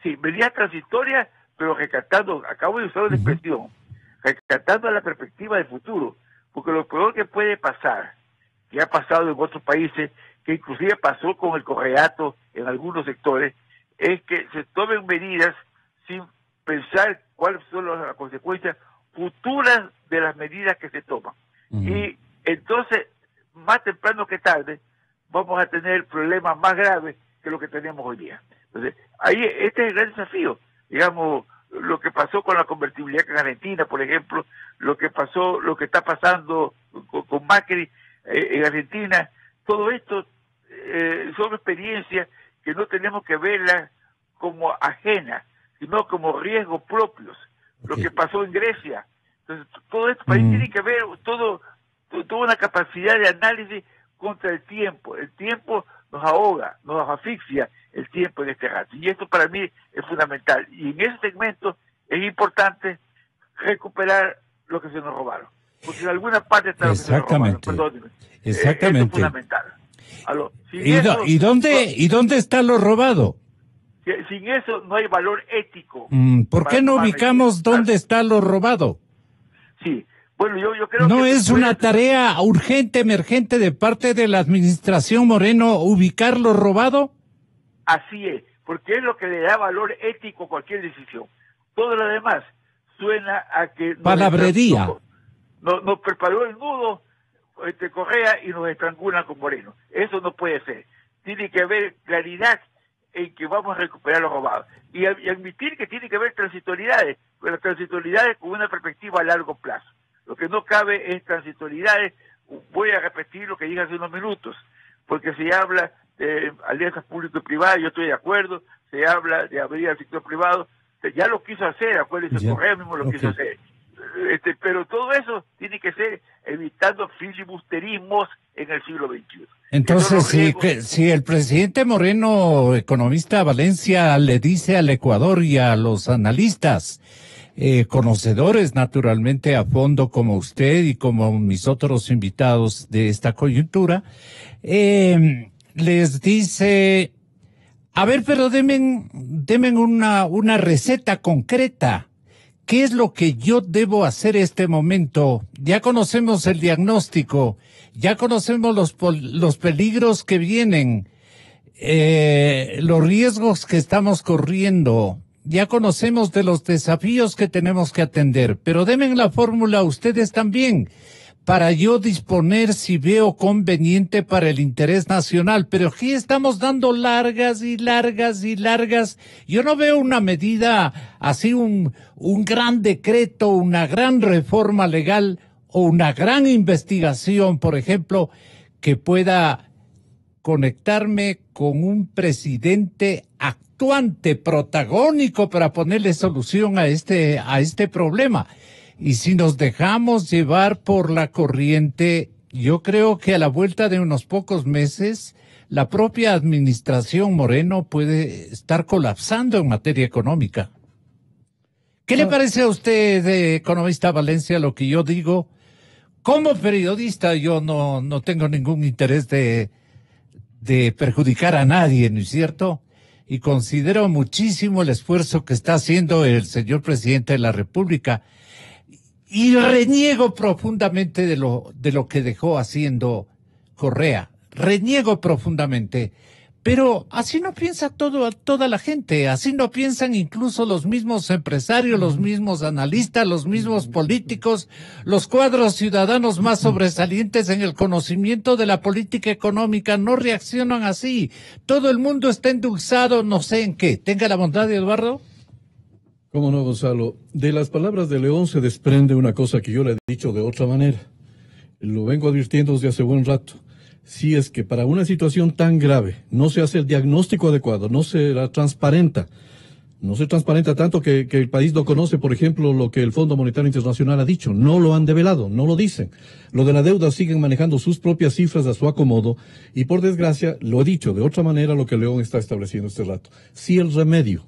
Sí, medidas transitorias, pero rescatando, acabo de usar una expresión, rescatando la perspectiva del futuro, porque lo peor que puede pasar, que ha pasado en otros países, que inclusive pasó con el correato en algunos sectores, es que se tomen medidas sin pensar cuáles son las consecuencias futuras de las medidas que se toman. Y entonces, más temprano que tarde, vamos a tener problemas más graves que lo que tenemos hoy día. Entonces, ahí este es el gran desafío. Digamos, lo que pasó con la convertibilidad en Argentina, por ejemplo, lo que está pasando con Macri en Argentina, todo esto son experiencias que no tenemos que verlas como ajenas, sino como riesgos propios. Lo que pasó en Grecia. Entonces, todo esto país tiene que ver toda una capacidad de análisis contra el tiempo. El tiempo nos ahoga, nos asfixia el tiempo en este rato. Y esto para mí es fundamental. Y en ese segmento es importante recuperar lo que se nos robaron. Porque en alguna parte está lo que se nos robaron. Perdóneme. Exactamente. Esto es fundamental. ¿Y dónde está lo robado? Sin eso no hay valor ético. ¿Por qué no ubicamos dónde está lo robado? Sí. Bueno, yo creo ¿No que... es una tarea urgente, emergente de parte de la administración Moreno ubicar lo robado? Así es, porque es lo que le da valor ético a cualquier decisión. Todo lo demás suena a que... Palabrería. Nos preparó el nudo Correa y nos estrangulan con Moreno. Eso no puede ser. Tiene que haber claridad en que vamos a recuperar lo robado. Y admitir que tiene que haber transitoriedades, pero las transitoriedades con una perspectiva a largo plazo. Lo que no cabe es transitoriedades. Voy a repetir lo que dije hace unos minutos, porque se habla de alianzas público y privadas, yo estoy de acuerdo, se habla de abrir al sector privado, ya lo quiso hacer, acuérdense, Correa mismo lo quiso hacer. Pero todo eso tiene que ser evitando filibusterismos en el siglo XXI. Entonces, si el presidente Moreno, economista Valencia, le dice al Ecuador y a los analistas conocedores naturalmente a fondo como usted y como mis otros invitados de esta coyuntura, les dice, a ver, pero denme una receta concreta. ¿Qué es lo que yo debo hacer en este momento? Ya conocemos el diagnóstico, ya conocemos los peligros que vienen, los riesgos que estamos corriendo, ya conocemos de los desafíos que tenemos que atender, pero denme la fórmula ustedes también, para yo disponer si veo conveniente para el interés nacional. Pero aquí estamos dando largas y largas y largas. Yo no veo una medida así, un gran decreto, una gran reforma legal o una gran investigación, por ejemplo, que pueda conectarme con un presidente actuante, protagónico, para ponerle solución a este problema. Y si nos dejamos llevar por la corriente, yo creo que a la vuelta de unos pocos meses, la propia administración Moreno puede estar colapsando en materia económica. ¿Qué le parece a usted, economista Valencia, lo que yo digo? Como periodista, yo no tengo ningún interés de perjudicar a nadie, ¿no es cierto? Y considero muchísimo el esfuerzo que está haciendo el señor presidente de la República. Y reniego profundamente de lo que dejó haciendo Correa. Reniego profundamente. Pero así no piensa toda la gente. Así no piensan incluso los mismos empresarios, los mismos analistas, los mismos políticos, los cuadros ciudadanos más sobresalientes en el conocimiento de la política económica. No reaccionan así. Todo el mundo está endulzado, no sé en qué. Tenga la bondad, Eduardo. ¿Cómo no, Gonzalo? De las palabras de León se desprende una cosa que yo le he dicho de otra manera. Lo vengo advirtiendo desde hace buen rato. Si es que para una situación tan grave no se hace el diagnóstico adecuado, no se transparenta tanto que el país no conoce, por ejemplo, lo que el Fondo Monetario Internacional ha dicho. No lo han develado, no lo dicen. Lo de la deuda siguen manejando sus propias cifras a su acomodo y, por desgracia, lo he dicho de otra manera lo que León está estableciendo este rato. Si el remedio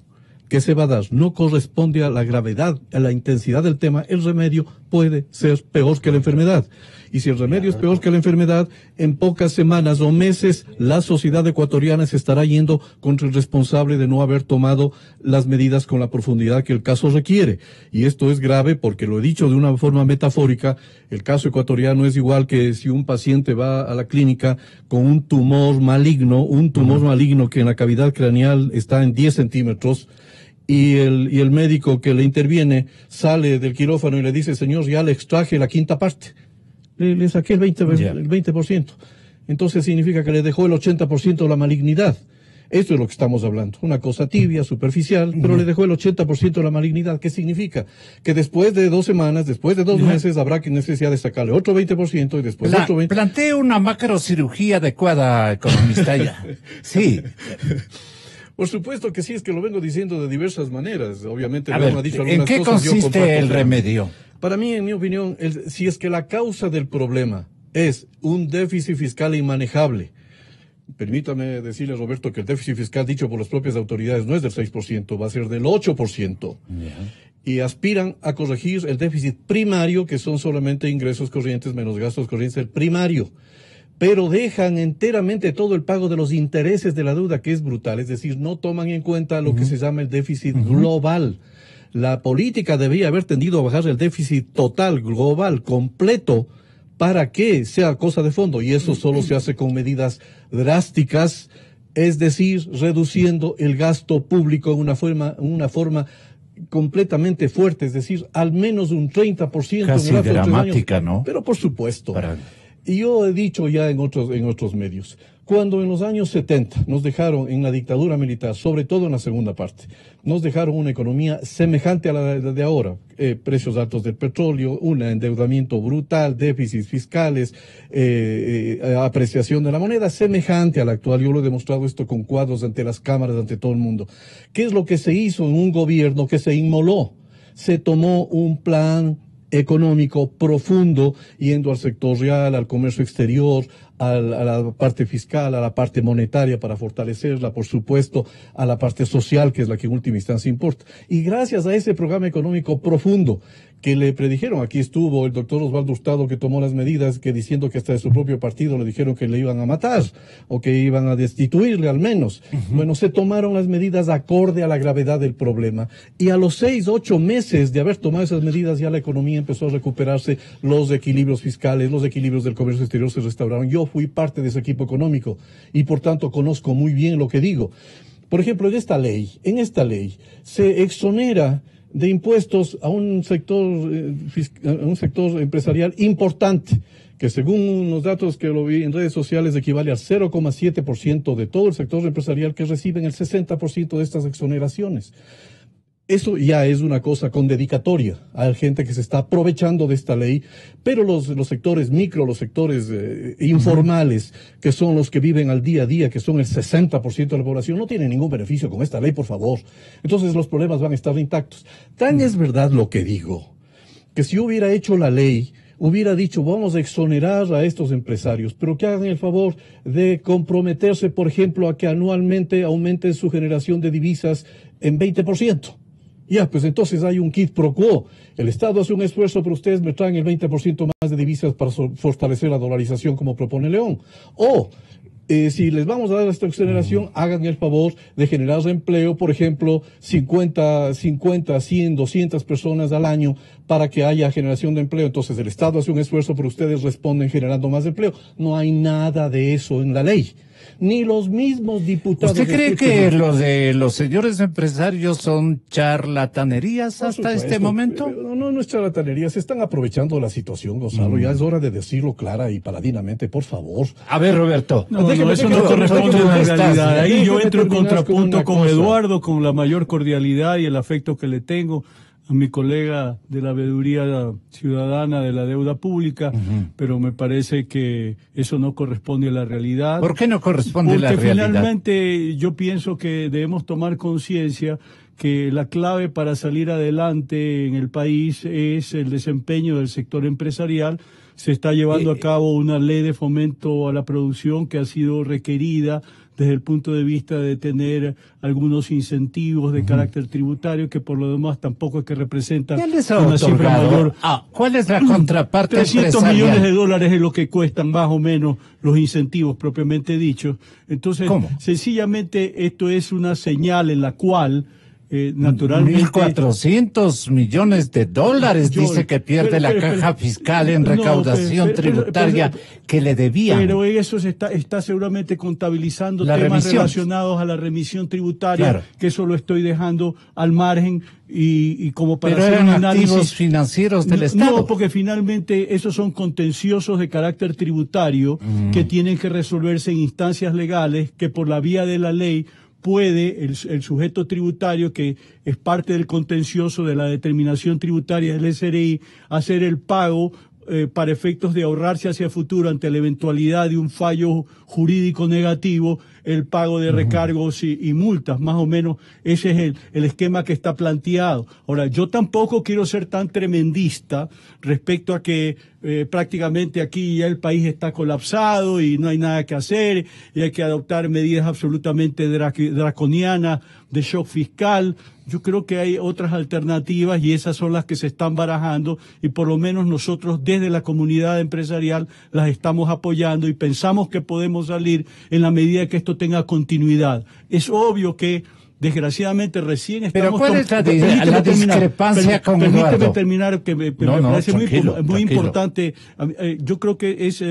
que se va a dar no corresponde a la gravedad, a la intensidad del tema, el remedio puede ser peor que la enfermedad. Y si el remedio es peor que la enfermedad, en pocas semanas o meses la sociedad ecuatoriana se estará yendo contra el responsable de no haber tomado las medidas con la profundidad que el caso requiere. Y esto es grave porque, lo he dicho de una forma metafórica, el caso ecuatoriano es igual que si un paciente va a la clínica con un tumor maligno que en la cavidad craneal está en 10 centímetros, y el médico que le interviene sale del quirófano y le dice, señor, ya le extraje la quinta parte. Le saqué el 20%. Entonces significa que le dejó el 80% de la malignidad. Esto es lo que estamos hablando. Una cosa tibia, superficial, pero le dejó el 80% de la malignidad. ¿Qué significa? Que después de 2 semanas, después de 2 meses, habrá que necesidad de sacarle otro 20% y después otro 20%. Plantee una macrocirugía adecuada, economista, ya. Sí. Por supuesto que sí, es que lo vengo diciendo de diversas maneras. Obviamente, a ver, ha dicho algunas ¿en qué cosas, consiste el remedio? Para mí, en mi opinión, si es que la causa del problema es un déficit fiscal inmanejable, permítame decirle, Roberto, que el déficit fiscal dicho por las propias autoridades no es del 6%, va a ser del 8%. Y aspiran a corregir el déficit primario, que son solamente ingresos corrientes menos gastos corrientes, el primario. Pero dejan enteramente todo el pago de los intereses de la deuda, que es brutal. Es decir, no toman en cuenta lo que se llama el déficit global. La política debía haber tendido a bajar el déficit total, global, completo, para que sea cosa de fondo. Y eso solo se hace con medidas drásticas, es decir, reduciendo el gasto público en una forma completamente fuerte, es decir, al menos un 30%. Casi en el lapso de 3 dramática, años. ¿no? Pero por supuesto. Y yo he dicho ya en otros medios, cuando en los años 70 nos dejaron en la dictadura militar, sobre todo en la segunda parte, nos dejaron una economía semejante a la de ahora, precios altos del petróleo, un endeudamiento brutal, déficits fiscales, apreciación de la moneda semejante a la actual. Yo lo he demostrado esto con cuadros ante las cámaras, ante todo el mundo. ¿Qué es lo que se hizo en un gobierno que se inmoló? Se tomó un plan económico profundo, yendo al sector real, al comercio exterior, a la parte fiscal, a la parte monetaria para fortalecerla, por supuesto, a la parte social, que es la que en última instancia importa. Y gracias a ese programa económico profundo que le predijeron, aquí estuvo el doctor Osvaldo Hurtado, que tomó las medidas, que diciendo que hasta de su propio partido le dijeron que le iban a matar, o que iban a destituirle al menos. Bueno, se tomaron las medidas acorde a la gravedad del problema. Y a los 6, 8 meses de haber tomado esas medidas, ya la economía empezó a recuperarse, los equilibrios fiscales, los equilibrios del comercio exterior se restauraron. Yo fui parte de ese equipo económico y por tanto conozco muy bien lo que digo. Por ejemplo, en esta ley se exonera de impuestos a un sector empresarial importante, que según los datos que lo vi en redes sociales equivale al 0,7% de todo el sector empresarial, que reciben el 60% de estas exoneraciones. Eso ya es una cosa con dedicatoria. Hay gente que se está aprovechando de esta ley, pero los sectores micro, los sectores informales, que son los que viven al día a día, que son el 60% de la población, no tienen ningún beneficio con esta ley, por favor. Entonces los problemas van a estar intactos. Tan es verdad lo que digo, que si yo hubiera hecho la ley, hubiera dicho, vamos a exonerar a estos empresarios, pero que hagan el favor de comprometerse, por ejemplo, a que anualmente aumenten su generación de divisas en 20%. Ya, pues entonces hay un quid pro quo. El Estado hace un esfuerzo, pero ustedes me traen el 20% más de divisas para fortalecer la dolarización como propone León. O, si les vamos a dar esta exoneración, hagan el favor de generar empleo, por ejemplo, 50, 100, 200 personas al año para que haya generación de empleo. Entonces el Estado hace un esfuerzo, pero ustedes responden generando más empleo. No hay nada de eso en la ley. Ni los mismos diputados. ¿Usted cree que lo de los señores empresarios son charlatanerías hasta este momento? No es charlatanería. Se están aprovechando la situación, Gonzalo. Ya es hora de decirlo clara y paladinamente, por favor. A ver, Roberto. Eso no corresponde a la realidad. Ahí yo entro en contrapunto con Eduardo, con la mayor cordialidad y el afecto que le tengo a mi colega de la Veeduría Ciudadana de la Deuda Pública, pero me parece que eso no corresponde a la realidad. ¿Por qué no corresponde a la realidad? Porque finalmente yo pienso que debemos tomar conciencia que la clave para salir adelante en el país es el desempeño del sector empresarial. Se está llevando a cabo una ley de fomento a la producción que ha sido requerida desde el punto de vista de tener algunos incentivos de carácter tributario, que por lo demás tampoco es que representan una cifra mayor. ¿Cuál es la contraparte 300 empresarial? millones de dólares es lo que cuestan más o menos los incentivos propiamente dichos. Entonces, sencillamente esto es una señal en la cual naturalmente 1.400 millones de dólares dice que pierde la caja fiscal en recaudación tributaria que le debían. Pero eso se está seguramente contabilizando temas relacionados a la remisión tributaria, que eso lo estoy dejando al margen y como para pero hacer eran un análisis activos financieros del Estado. No, porque finalmente esos son contenciosos de carácter tributario que tienen que resolverse en instancias legales, que por la vía de la ley puede el sujeto tributario, que es parte del contencioso de la determinación tributaria del SRI, hacer el pago para efectos de ahorrarse hacia el futuro ante la eventualidad de un fallo jurídico negativo, el pago de recargos y multas. Más o menos ese es el esquema que está planteado. Ahora, yo tampoco quiero ser tan tremendista respecto a que prácticamente aquí ya el país está colapsado y no hay nada que hacer y hay que adoptar medidas absolutamente draconianas de shock fiscal. Yo creo que hay otras alternativas y esas son las que se están barajando y por lo menos nosotros desde la comunidad empresarial las estamos apoyando y pensamos que podemos salir en la medida que esto tenga continuidad. Es obvio que desgraciadamente recién estamos... ¿Pero cuál es la discrepancia con Eduardo? Permíteme terminar, que me parece muy importante. Yo creo que es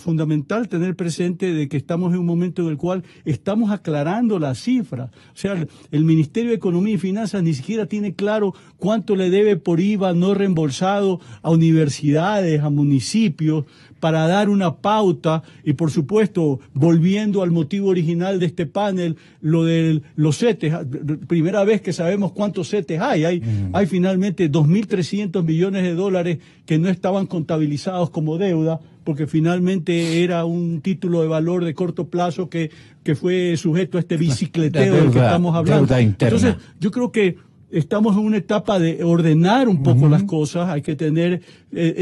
fundamental tener presente de que estamos en un momento en el cual estamos aclarando la cifra. O sea, el Ministerio de Economía y Finanzas ni siquiera tiene claro cuánto le debe por IVA no reembolsado a universidades, a municipios, para dar una pauta y, por supuesto, volviendo al motivo original de este panel, lo de los CETES, primera vez que sabemos cuántos CETES hay. Hay finalmente 2.300 millones de dólares que no estaban contabilizados como deuda, porque finalmente era un título de valor de corto plazo que fue sujeto a este bicicleteo del que estamos hablando. Entonces, yo creo que estamos en una etapa de ordenar un poco las cosas, hay que tener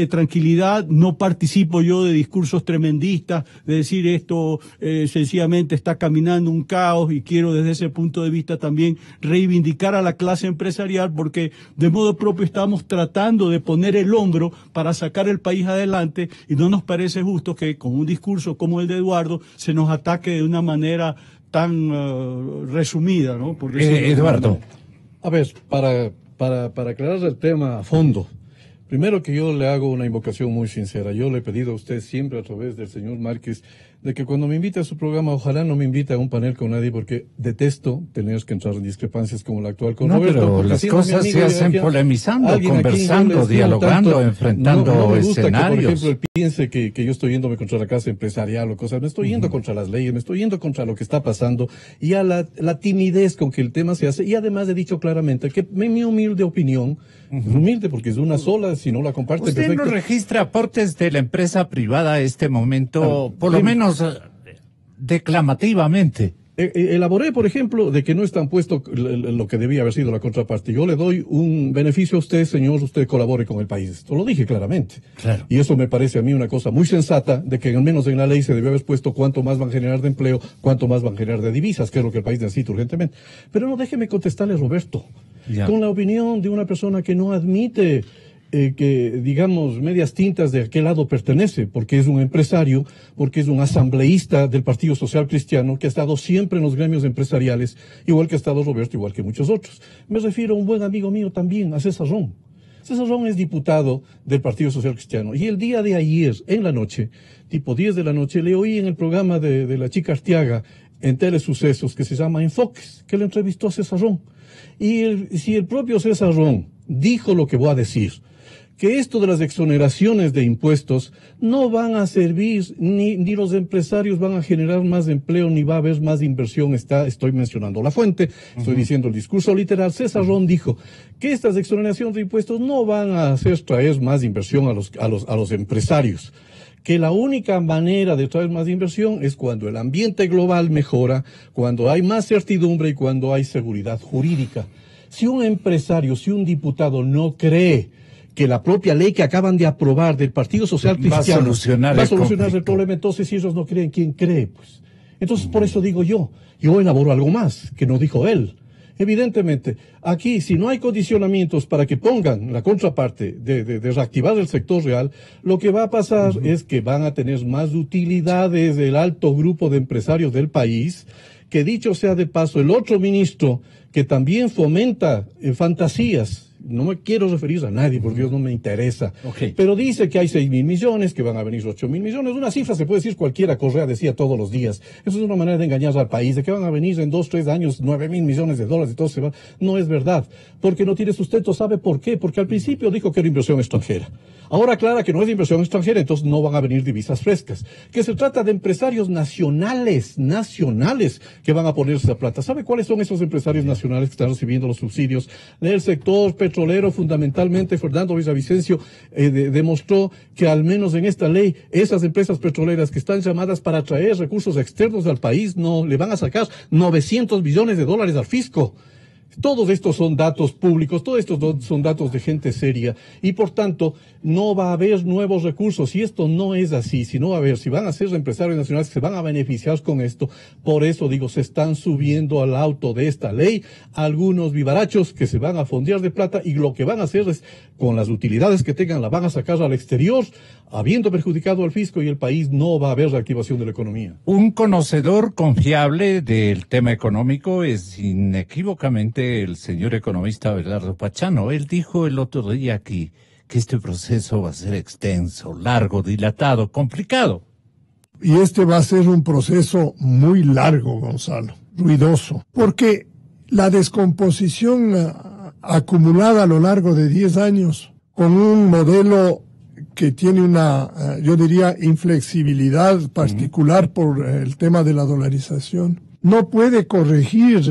tranquilidad, no participo yo de discursos tremendistas, de decir esto sencillamente está caminando un caos, y quiero desde ese punto de vista también reivindicar a la clase empresarial, porque de modo propio estamos tratando de poner el hombro para sacar el país adelante, y no nos parece justo que con un discurso como el de Eduardo se nos ataque de una manera tan resumida, ¿no? Eduardo. A ver, para aclarar el tema a fondo, primero que yo le hago una invocación muy sincera. Yo le he pedido a usted siempre a través del señor Márquez de que cuando me invite a su programa, ojalá no me invite a un panel con nadie, porque detesto tener que entrar en discrepancias como la actual con Roberto. Pero las cosas se hacen polemizando, conversando, dialogando, tanto, enfrentando no me gusta escenarios. Que, por ejemplo, él piense que yo estoy yéndome contra la clase empresarial o cosas. Me estoy yendo contra las leyes, me estoy yendo contra lo que está pasando, y a la timidez con que el tema se hace. Y además he dicho claramente que mi humilde opinión, es humilde porque es una sola, si no la comparte. ¿Usted no registra aportes de la empresa privada a este momento, por lo menos declamativamente? Elaboré, por ejemplo, de que no están puesto lo que debía haber sido la contraparte. Yo le doy un beneficio a usted, señor, usted colabore con el país. Esto lo dije claramente. Claro. Y eso me parece a mí una cosa muy sensata, de que al menos en la ley se debe haber puesto cuánto más van a generar de empleo, cuánto más van a generar de divisas, que es lo que el país necesita urgentemente. Pero no, déjeme contestarle, Roberto, con la opinión de una persona que no admite que, digamos, medias tintas de a qué lado pertenece, porque es un empresario, porque es un asambleísta del Partido Social Cristiano, que ha estado siempre en los gremios empresariales, igual que ha estado Roberto, igual que muchos otros. Me refiero a un buen amigo mío también, a César Ron. César Ron es diputado del Partido Social Cristiano, y el día de ayer, en la noche, tipo 10 de la noche, le oí en el programa de la chica Arteaga, en Telesucesos, que se llama Enfoques, que le entrevistó a César Ron. Y si el propio César Ron dijo lo que voy a decir, que esto de las exoneraciones de impuestos no van a servir, ni los empresarios van a generar más empleo, ni va a haber más inversión. Estoy mencionando la fuente, estoy diciendo el discurso literal. César Ron dijo que estas exoneraciones de impuestos no van a hacer traer más inversión a los empresarios, que la única manera de traer más inversión es cuando el ambiente global mejora, cuando hay más certidumbre y cuando hay seguridad jurídica. Si un empresario, si un diputado no cree que la propia ley que acaban de aprobar del Partido Social Cristiano va a solucionar el problema, entonces si ellos no creen, ¿quién cree? Pues entonces por eso digo yo elaboro algo más que no dijo él. Evidentemente, aquí si no hay condicionamientos para que pongan la contraparte de reactivar el sector real, lo que va a pasar es que van a tener más utilidades del alto grupo de empresarios del país, que dicho sea de paso, el otro ministro que también fomenta fantasías, no me quiero referir a nadie, por Dios, no me interesa. Pero dice que hay 6.000 millones, que van a venir 8.000 millones. Una cifra se puede decir cualquiera, Correa decía todos los días. Eso es una manera de engañar al país, de que van a venir en 2, 3 años 9.000 millones de dólares y todo se va. No es verdad, porque no tiene sustento. ¿Sabe por qué? Porque al principio dijo que era inversión extranjera. Ahora aclara que no es inversión extranjera, entonces no van a venir divisas frescas. Que se trata de empresarios nacionales, que van a ponerse la plata. ¿Sabe cuáles son esos empresarios nacionales que están recibiendo los subsidios? Del sector petrolero, fundamentalmente. Fernando Villavicencio demostró que al menos en esta ley, esas empresas petroleras que están llamadas para traer recursos externos al país, no le van a sacar 900 millones de dólares al fisco. Todos estos son datos públicos, todos estos son datos de gente seria, y por tanto no va a haber nuevos recursos. Si esto no es así, si no va a haber, si van a ser empresarios nacionales que se van a beneficiar con esto, por eso digo, se están subiendo al auto de esta ley algunos vivarachos que se van a fondear de plata, y lo que van a hacer es, con las utilidades que tengan, la van a sacar al exterior, habiendo perjudicado al fisco y el país. No va a haber reactivación de la economía. Un conocedor confiable del tema económico es inequívocamente el señor economista Abelardo Pachano. Él dijo el otro día aquí que este proceso va a ser extenso, largo, dilatado, complicado. Y este va a ser un proceso muy largo, Gonzalo, ruidoso, porque la descomposición acumulada a lo largo de 10 años, con un modelo que tiene una, yo diría, inflexibilidad particular por el tema de la dolarización, no puede corregir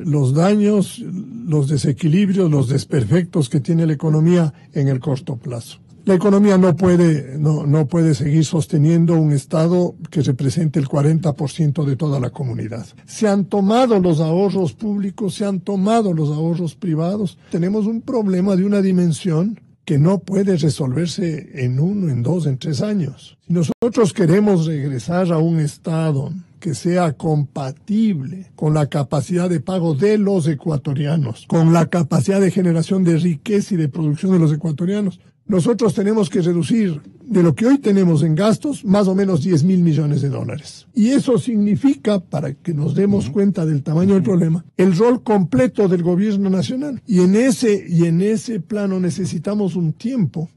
los daños, los desequilibrios, los desperfectos que tiene la economía en el corto plazo. La economía no puede seguir sosteniendo un Estado que represente el 40% de toda la comunidad. Se han tomado los ahorros públicos, se han tomado los ahorros privados. Tenemos un problema de una dimensión que no puede resolverse en 1, en 2, en 3 años. Si nosotros queremos regresar a un Estado que sea compatible con la capacidad de pago de los ecuatorianos, con la capacidad de generación de riqueza y de producción de los ecuatorianos, nosotros tenemos que reducir de lo que hoy tenemos en gastos más o menos 10.000 millones de dólares. Y eso significa, para que nos demos cuenta del tamaño del problema, el rol completo del gobierno nacional. Y en ese plano necesitamos un tiempo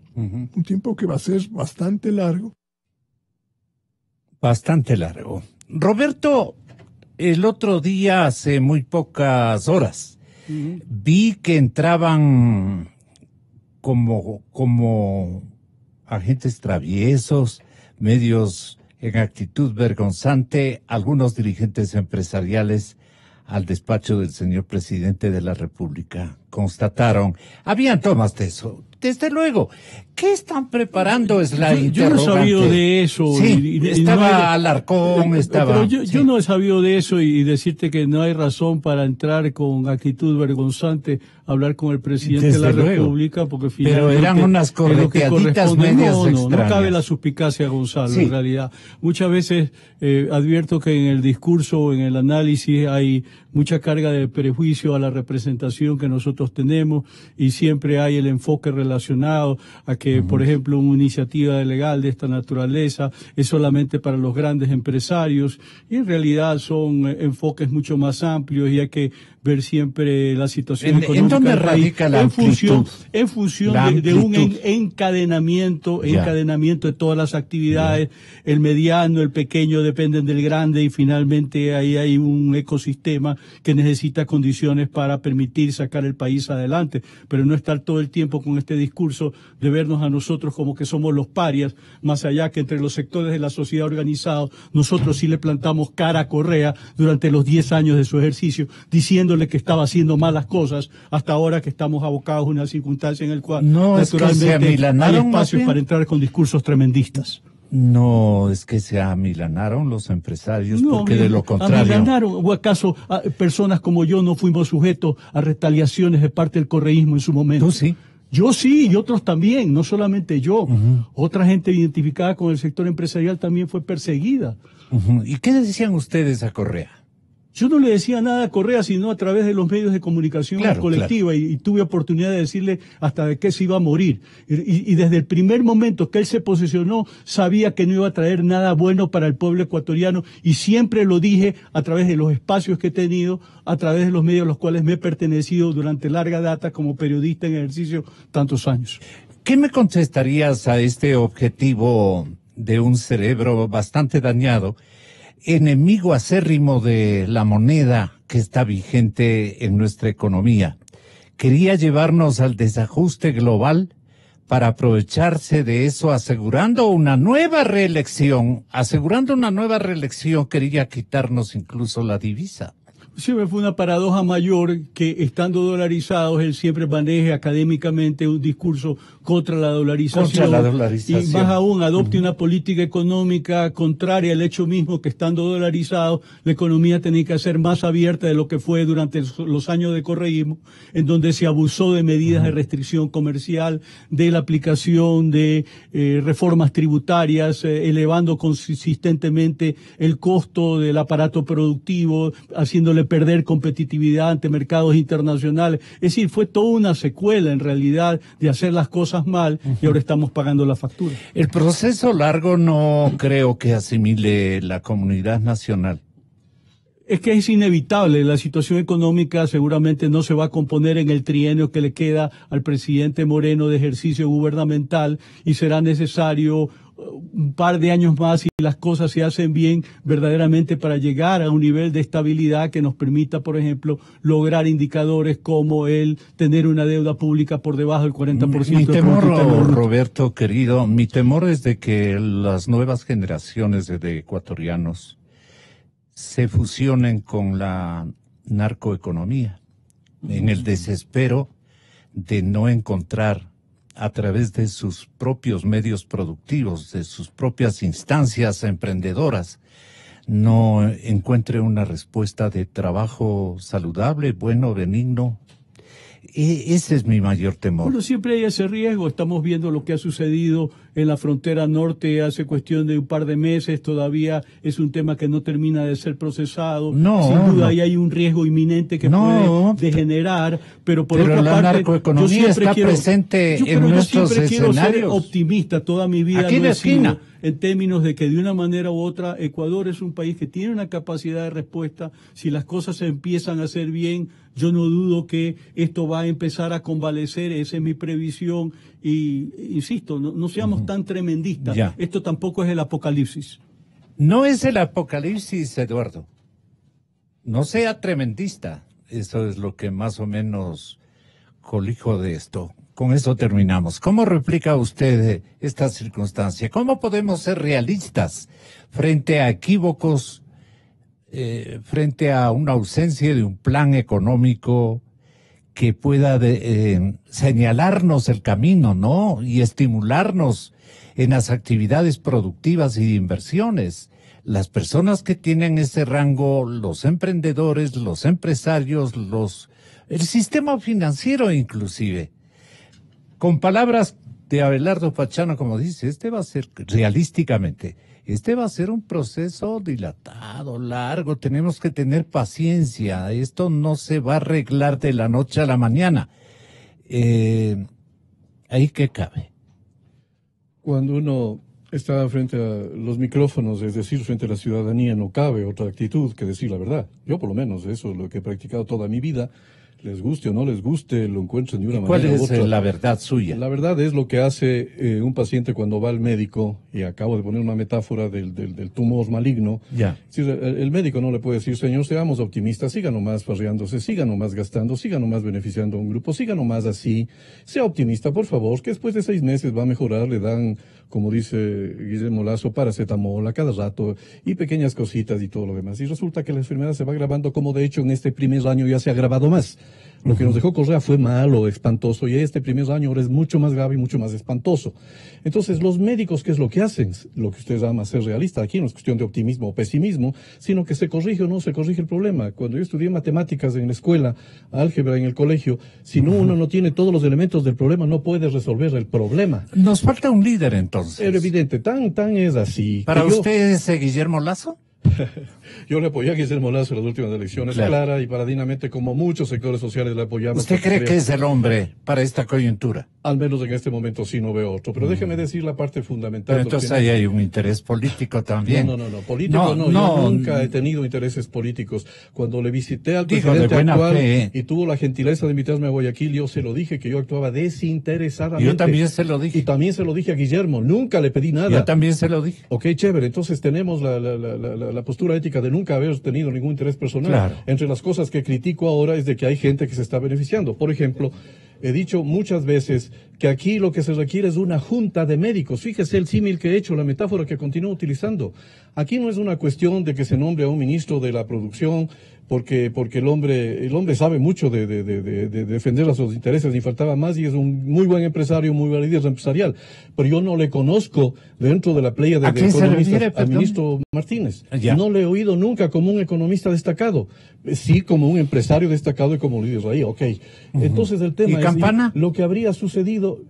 que va a ser bastante largo. Bastante largo. Roberto, el otro día, hace muy pocas horas, vi que entraban como agentes traviesos, medios en actitud vergonzante, algunos dirigentes empresariales al despacho del señor presidente de la República. Constataron, habían tomas de eso. Desde luego, ¿qué están preparando? Es la interrogante. Yo no he sabido de eso. Sí, estaba Alarcón, estaba... Pero yo no he sabido de eso y decirte que no hay razón para entrar con actitud vergonzante a hablar con el presidente de la República, porque finalmente... Pero eran unas correteaditas medias extrañas. No cabe la suspicacia, Gonzalo, en realidad. Muchas veces advierto que en el discurso, en el análisis, hay mucha carga de prejuicio a la representación que nosotros tenemos y siempre hay el enfoque relacionado a que, por ejemplo, una iniciativa legal de esta naturaleza es solamente para los grandes empresarios y en realidad son enfoques mucho más amplios y hay que ver siempre la situación económica. ¿En dónde radica la amplitud? En función de un encadenamiento de todas las actividades. El mediano, el pequeño dependen del grande y finalmente ahí hay un ecosistema que necesita condiciones para permitir sacar el país adelante, pero no estar todo el tiempo con este discurso de vernos a nosotros como que somos los parias, más allá que entre los sectores de la sociedad organizados, nosotros sí le plantamos cara a Correa durante los 10 años de su ejercicio, diciéndole que estaba haciendo malas cosas, hasta ahora que estamos abocados a una circunstancia en la cual naturalmente hay espacio para entrar con discursos tremendistas. No, es que se amilanaron los empresarios, porque de lo contrario... ¿Amilanaron? ¿O acaso personas como yo no fuimos sujetos a retaliaciones de parte del correísmo en su momento? ¿Tú sí? Yo sí, y otros también, no solamente yo. Otra gente identificada con el sector empresarial también fue perseguida. ¿Y qué decían ustedes a Correa? Yo no le decía nada a Correa, sino a través de los medios de comunicación colectiva, y tuve oportunidad de decirle hasta de qué se iba a morir. Y desde el primer momento que él se posicionó, sabía que no iba a traer nada bueno para el pueblo ecuatoriano, y siempre lo dije a través de los espacios que he tenido, a través de los medios a los cuales me he pertenecido durante larga data como periodista en ejercicio tantos años. ¿Qué me contestarías a este objetivo de un cerebro bastante dañado, enemigo acérrimo de la moneda que está vigente en nuestra economía? Quería llevarnos al desajuste global para aprovecharse de eso, asegurando una nueva reelección. Quería quitarnos incluso la divisa. Siempre fue una paradoja mayor que, estando dolarizados, él siempre maneje académicamente un discurso contra la dolarización. Y más aún, adopte una política económica contraria al hecho mismo que, estando dolarizado, la economía tenía que ser más abierta de lo que fue durante los años de correísmo, en donde se abusó de medidas de restricción comercial, de la aplicación de reformas tributarias, elevando consistentemente el costo del aparato productivo, haciéndole perder competitividad ante mercados internacionales. Es decir, fue toda una secuela en realidad de hacer las cosas mal y ahora estamos pagando la factura. El proceso largo no creo que asimile la comunidad nacional. Es que es inevitable, la situación económica seguramente no se va a componer en el trienio que le queda al presidente Moreno de ejercicio gubernamental y será necesario un par de años más si las cosas se hacen bien verdaderamente para llegar a un nivel de estabilidad que nos permita, por ejemplo, lograr indicadores como el tener una deuda pública por debajo del 40%. Mi temor, Roberto, querido, mi temor es de que las nuevas generaciones de ecuatorianos se fusionen con la narcoeconomía en el desespero de no encontrar a través de sus propios medios productivos, de sus propias instancias emprendedoras, no encuentre una respuesta de trabajo saludable, bueno, benigno. Ese es mi mayor temor. Bueno, siempre hay ese riesgo. Estamos viendo lo que ha sucedido en la frontera norte hace cuestión de un par de meses. Todavía es un tema que no termina de ser procesado. Sin duda ahí hay un riesgo inminente que puede degenerar. Pero por otra la parte, narcoeconomía está presente en nuestros escenarios. Quiero ser optimista. Toda mi vida Aquí no en la he esquina. sido, en términos de que de una manera u otra Ecuador es un país que tiene una capacidad de respuesta. Si las cosas se empiezan a hacer bien, yo no dudo que esto va a empezar a convalecer. Esa es mi previsión. Y insisto, no seamos tan tremendistas. Ya. Esto tampoco es el apocalipsis. No es el apocalipsis, Eduardo. No sea tremendista. Eso es lo que más o menos colijo de esto. Con eso terminamos. ¿Cómo replica usted esta circunstancia? ¿Cómo podemos ser realistas frente a equívocos, frente a una ausencia de un plan económico que pueda señalarnos el camino, ¿no? Y estimularnos en las actividades productivas y de inversiones? Las personas que tienen ese rango, los emprendedores, los empresarios, el sistema financiero inclusive. Con palabras de Abelardo Pachano, como dice, este va a ser, realísticamente, este va a ser un proceso dilatado, largo, tenemos que tener paciencia, esto no se va a arreglar de la noche a la mañana. ¿Ahí qué cabe? Cuando uno está frente a los micrófonos, es decir, frente a la ciudadanía, no cabe otra actitud que decir la verdad. Yo por lo menos eso es lo que he practicado toda mi vida. Les guste o no les guste, lo encuentren de una manera u otra. ¿Cuál es la verdad suya? La verdad es lo que hace un paciente cuando va al médico, y acabo de poner una metáfora del tumor maligno. Ya. El médico no le puede decir, señor, seamos optimistas, siga nomás farreándose, siga nomás gastando, siga nomás beneficiando a un grupo, siga nomás así, sea optimista, por favor, que después de 6 meses va a mejorar, le dan, como dice Guillermo Lazo, paracetamol a cada rato, y pequeñas cositas y todo lo demás. Y resulta que la enfermedad se va agravando, como de hecho en este primer año ya se ha agravado más. Lo que nos dejó Correa fue malo, espantoso, y este primer año ahora es mucho más grave y mucho más espantoso. Entonces, los médicos, ¿qué es lo que hacen? Lo que ustedes llaman ser realista. Aquí no es cuestión de optimismo o pesimismo, sino que se corrige o no se corrige el problema. Cuando yo estudié matemáticas en la escuela, álgebra en el colegio, si no uno no tiene todos los elementos del problema, no puede resolver el problema. Nos falta un líder, entonces. Era evidente, tan es así. ¿Para usted es Guillermo Lazo? Yo le apoyé a Guillermo Lazo en las últimas elecciones, claro, clara y paradinamente, como muchos sectores sociales le apoyamos. ¿Usted cree que es el hombre para esta coyuntura? Al menos en este momento sí no veo otro. Pero déjeme decir la parte fundamental. Pero entonces ahí hay un interés político también. No. Político no. Yo nunca he tenido intereses políticos. Cuando le visité al presidente actual y tuvo la gentileza de invitarme a Guayaquil, yo se lo dije que yo actuaba desinteresadamente. Yo también se lo dije. Y también se lo dije a Guillermo. Nunca le pedí nada. Yo también se lo dije. Ok, chévere. Entonces tenemos la postura ética de nunca haber tenido ningún interés personal. Claro. Entre las cosas que critico ahora es de que hay gente que se está beneficiando. Por ejemplo, he dicho muchas veces que aquí lo que se requiere es una junta de médicos. Fíjese el símil que he hecho, la metáfora que continúo utilizando. Aquí no es una cuestión de que se nombre a un ministro de la producción porque el hombre sabe mucho de defender a sus intereses, ni faltaba más, y es un muy buen empresario, muy buen líder empresarial. Pero yo no le conozco dentro de la playa de economistas al ministro Martínez. Ya. No le he oído nunca como un economista destacado. Sí, como un empresario destacado y como líder ahí, ok. Entonces el tema ¿Y Campana? lo que habría sucedido.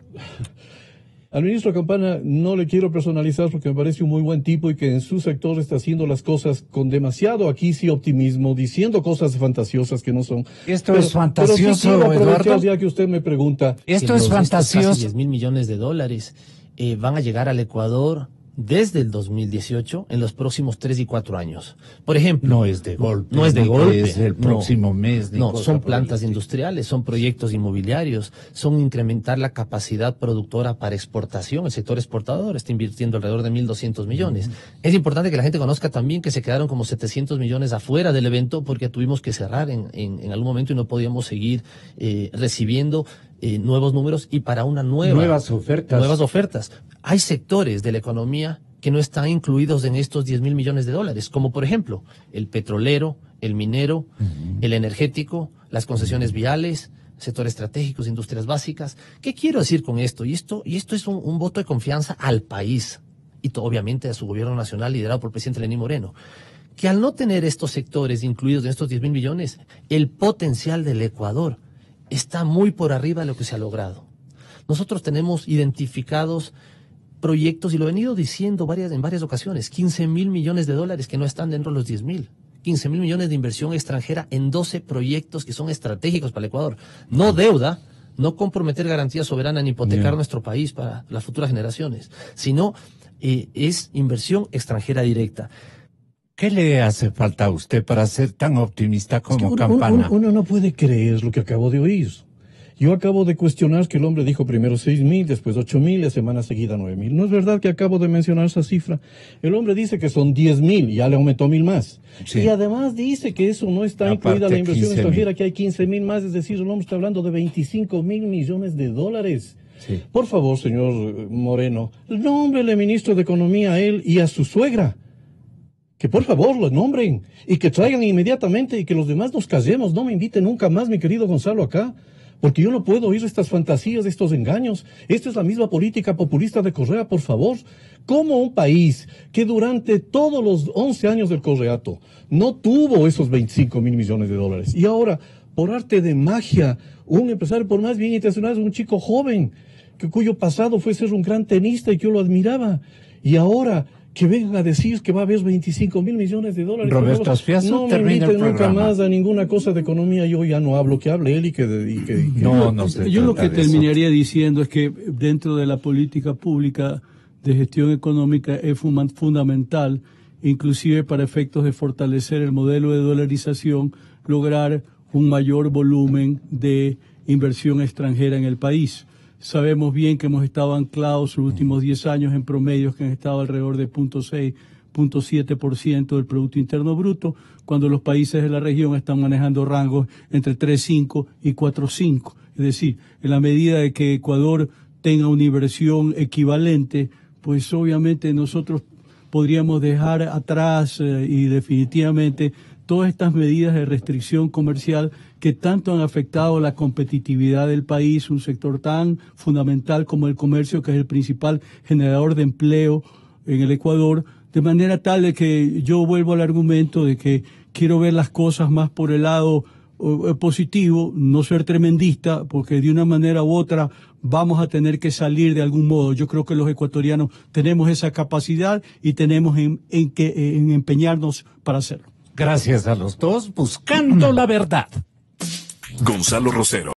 Al ministro Campana no le quiero personalizar porque me parece un muy buen tipo y que en su sector está haciendo las cosas con demasiado aquí sí optimismo, diciendo cosas fantasiosas que no son. Esto es fantasioso, pero sí quiero aprovechar, Eduardo. ya que usted me pregunta. Esto es fantasioso. Casi 10.000 millones de dólares van a llegar al Ecuador desde el 2018 en los próximos 3 y 4 años. Por ejemplo, No es de golpe. no es de golpe. Es el próximo mes. No, son plantas industriales, son proyectos inmobiliarios, son incrementar la capacidad productora para exportación. El sector exportador está invirtiendo alrededor de 1.200 millones. Es importante que la gente conozca también que se quedaron como 700 millones afuera del evento porque tuvimos que cerrar en algún momento y no podíamos seguir recibiendo nuevos números y para una nuevas ofertas. Hay sectores de la economía que no están incluidos en estos 10.000 millones de dólares, como por ejemplo el petrolero, el minero, el energético, las concesiones viales, sectores estratégicos, industrias básicas. ¿Qué quiero decir con esto? Y esto es un voto de confianza al país y obviamente a su gobierno nacional liderado por el presidente Lenín Moreno, que al no tener estos sectores incluidos en estos 10.000 millones, el potencial del Ecuador está muy por arriba de lo que se ha logrado. Nosotros tenemos identificados proyectos, y lo he venido diciendo en varias ocasiones, 15.000 millones de dólares que no están dentro de los 10.000. 15.000 millones de inversión extranjera en 12 proyectos que son estratégicos para el Ecuador. No deuda, no comprometer garantía soberana ni hipotecar nuestro país para las futuras generaciones, sino es inversión extranjera directa. ¿Qué le hace falta a usted para ser tan optimista como Campana? Uno no puede creer lo que acabo de oír. Yo acabo de cuestionar que el hombre dijo primero 6.000, después 8.000, la semana seguida 9.000. No es verdad que acabo de mencionar esa cifra. El hombre dice que son 10.000, ya le aumentó 1.000 más. Sí. Y además dice que eso no está incluida la inversión extranjera, que hay 15.000 más, es decir, el hombre está hablando de 25.000 millones de dólares. Sí. Por favor, señor Moreno, nómbrele ministro de Economía a él y a su suegra. Que por favor lo nombren y que traigan inmediatamente y que los demás nos callemos. No me inviten nunca más, mi querido Gonzalo, acá. Porque yo no puedo oír estas fantasías, estos engaños. Esta es la misma política populista de Correa, por favor. ¿Cómo un país que durante todos los 11 años del Correato no tuvo esos 25.000 millones de dólares? Y ahora, por arte de magia, un empresario, por más bien intencionado, un chico joven, cuyo pasado fue ser un gran tenista y que yo lo admiraba. Y ahora que vengan a decir que va a haber 25.000 millones de dólares. Roberto Aspiazu, no me inviten nunca más a ninguna cosa de economía. Yo ya no hablo, que hable él y que no sé. Yo lo que terminaría diciendo es que dentro de la política pública de gestión económica es fundamental, inclusive para efectos de fortalecer el modelo de dolarización, lograr un mayor volumen de inversión extranjera en el país. Sabemos bien que hemos estado anclados los últimos 10 años en promedios que han estado alrededor de 0.6, 0.7% del Producto Interno Bruto, cuando los países de la región están manejando rangos entre 3.5 y 4.5. Es decir, en la medida de que Ecuador tenga una inversión equivalente, pues obviamente nosotros podríamos dejar atrás y definitivamente todas estas medidas de restricción comercial que tanto han afectado la competitividad del país, un sector tan fundamental como el comercio, que es el principal generador de empleo en el Ecuador, de manera tal de que yo vuelvo al argumento de que quiero ver las cosas más por el lado positivo, no ser tremendista, porque de una manera u otra vamos a tener que salir de algún modo. Yo creo que los ecuatorianos tenemos esa capacidad y tenemos en empeñarnos para hacerlo. Gracias a los dos, buscando la verdad. Gonzalo Rosero.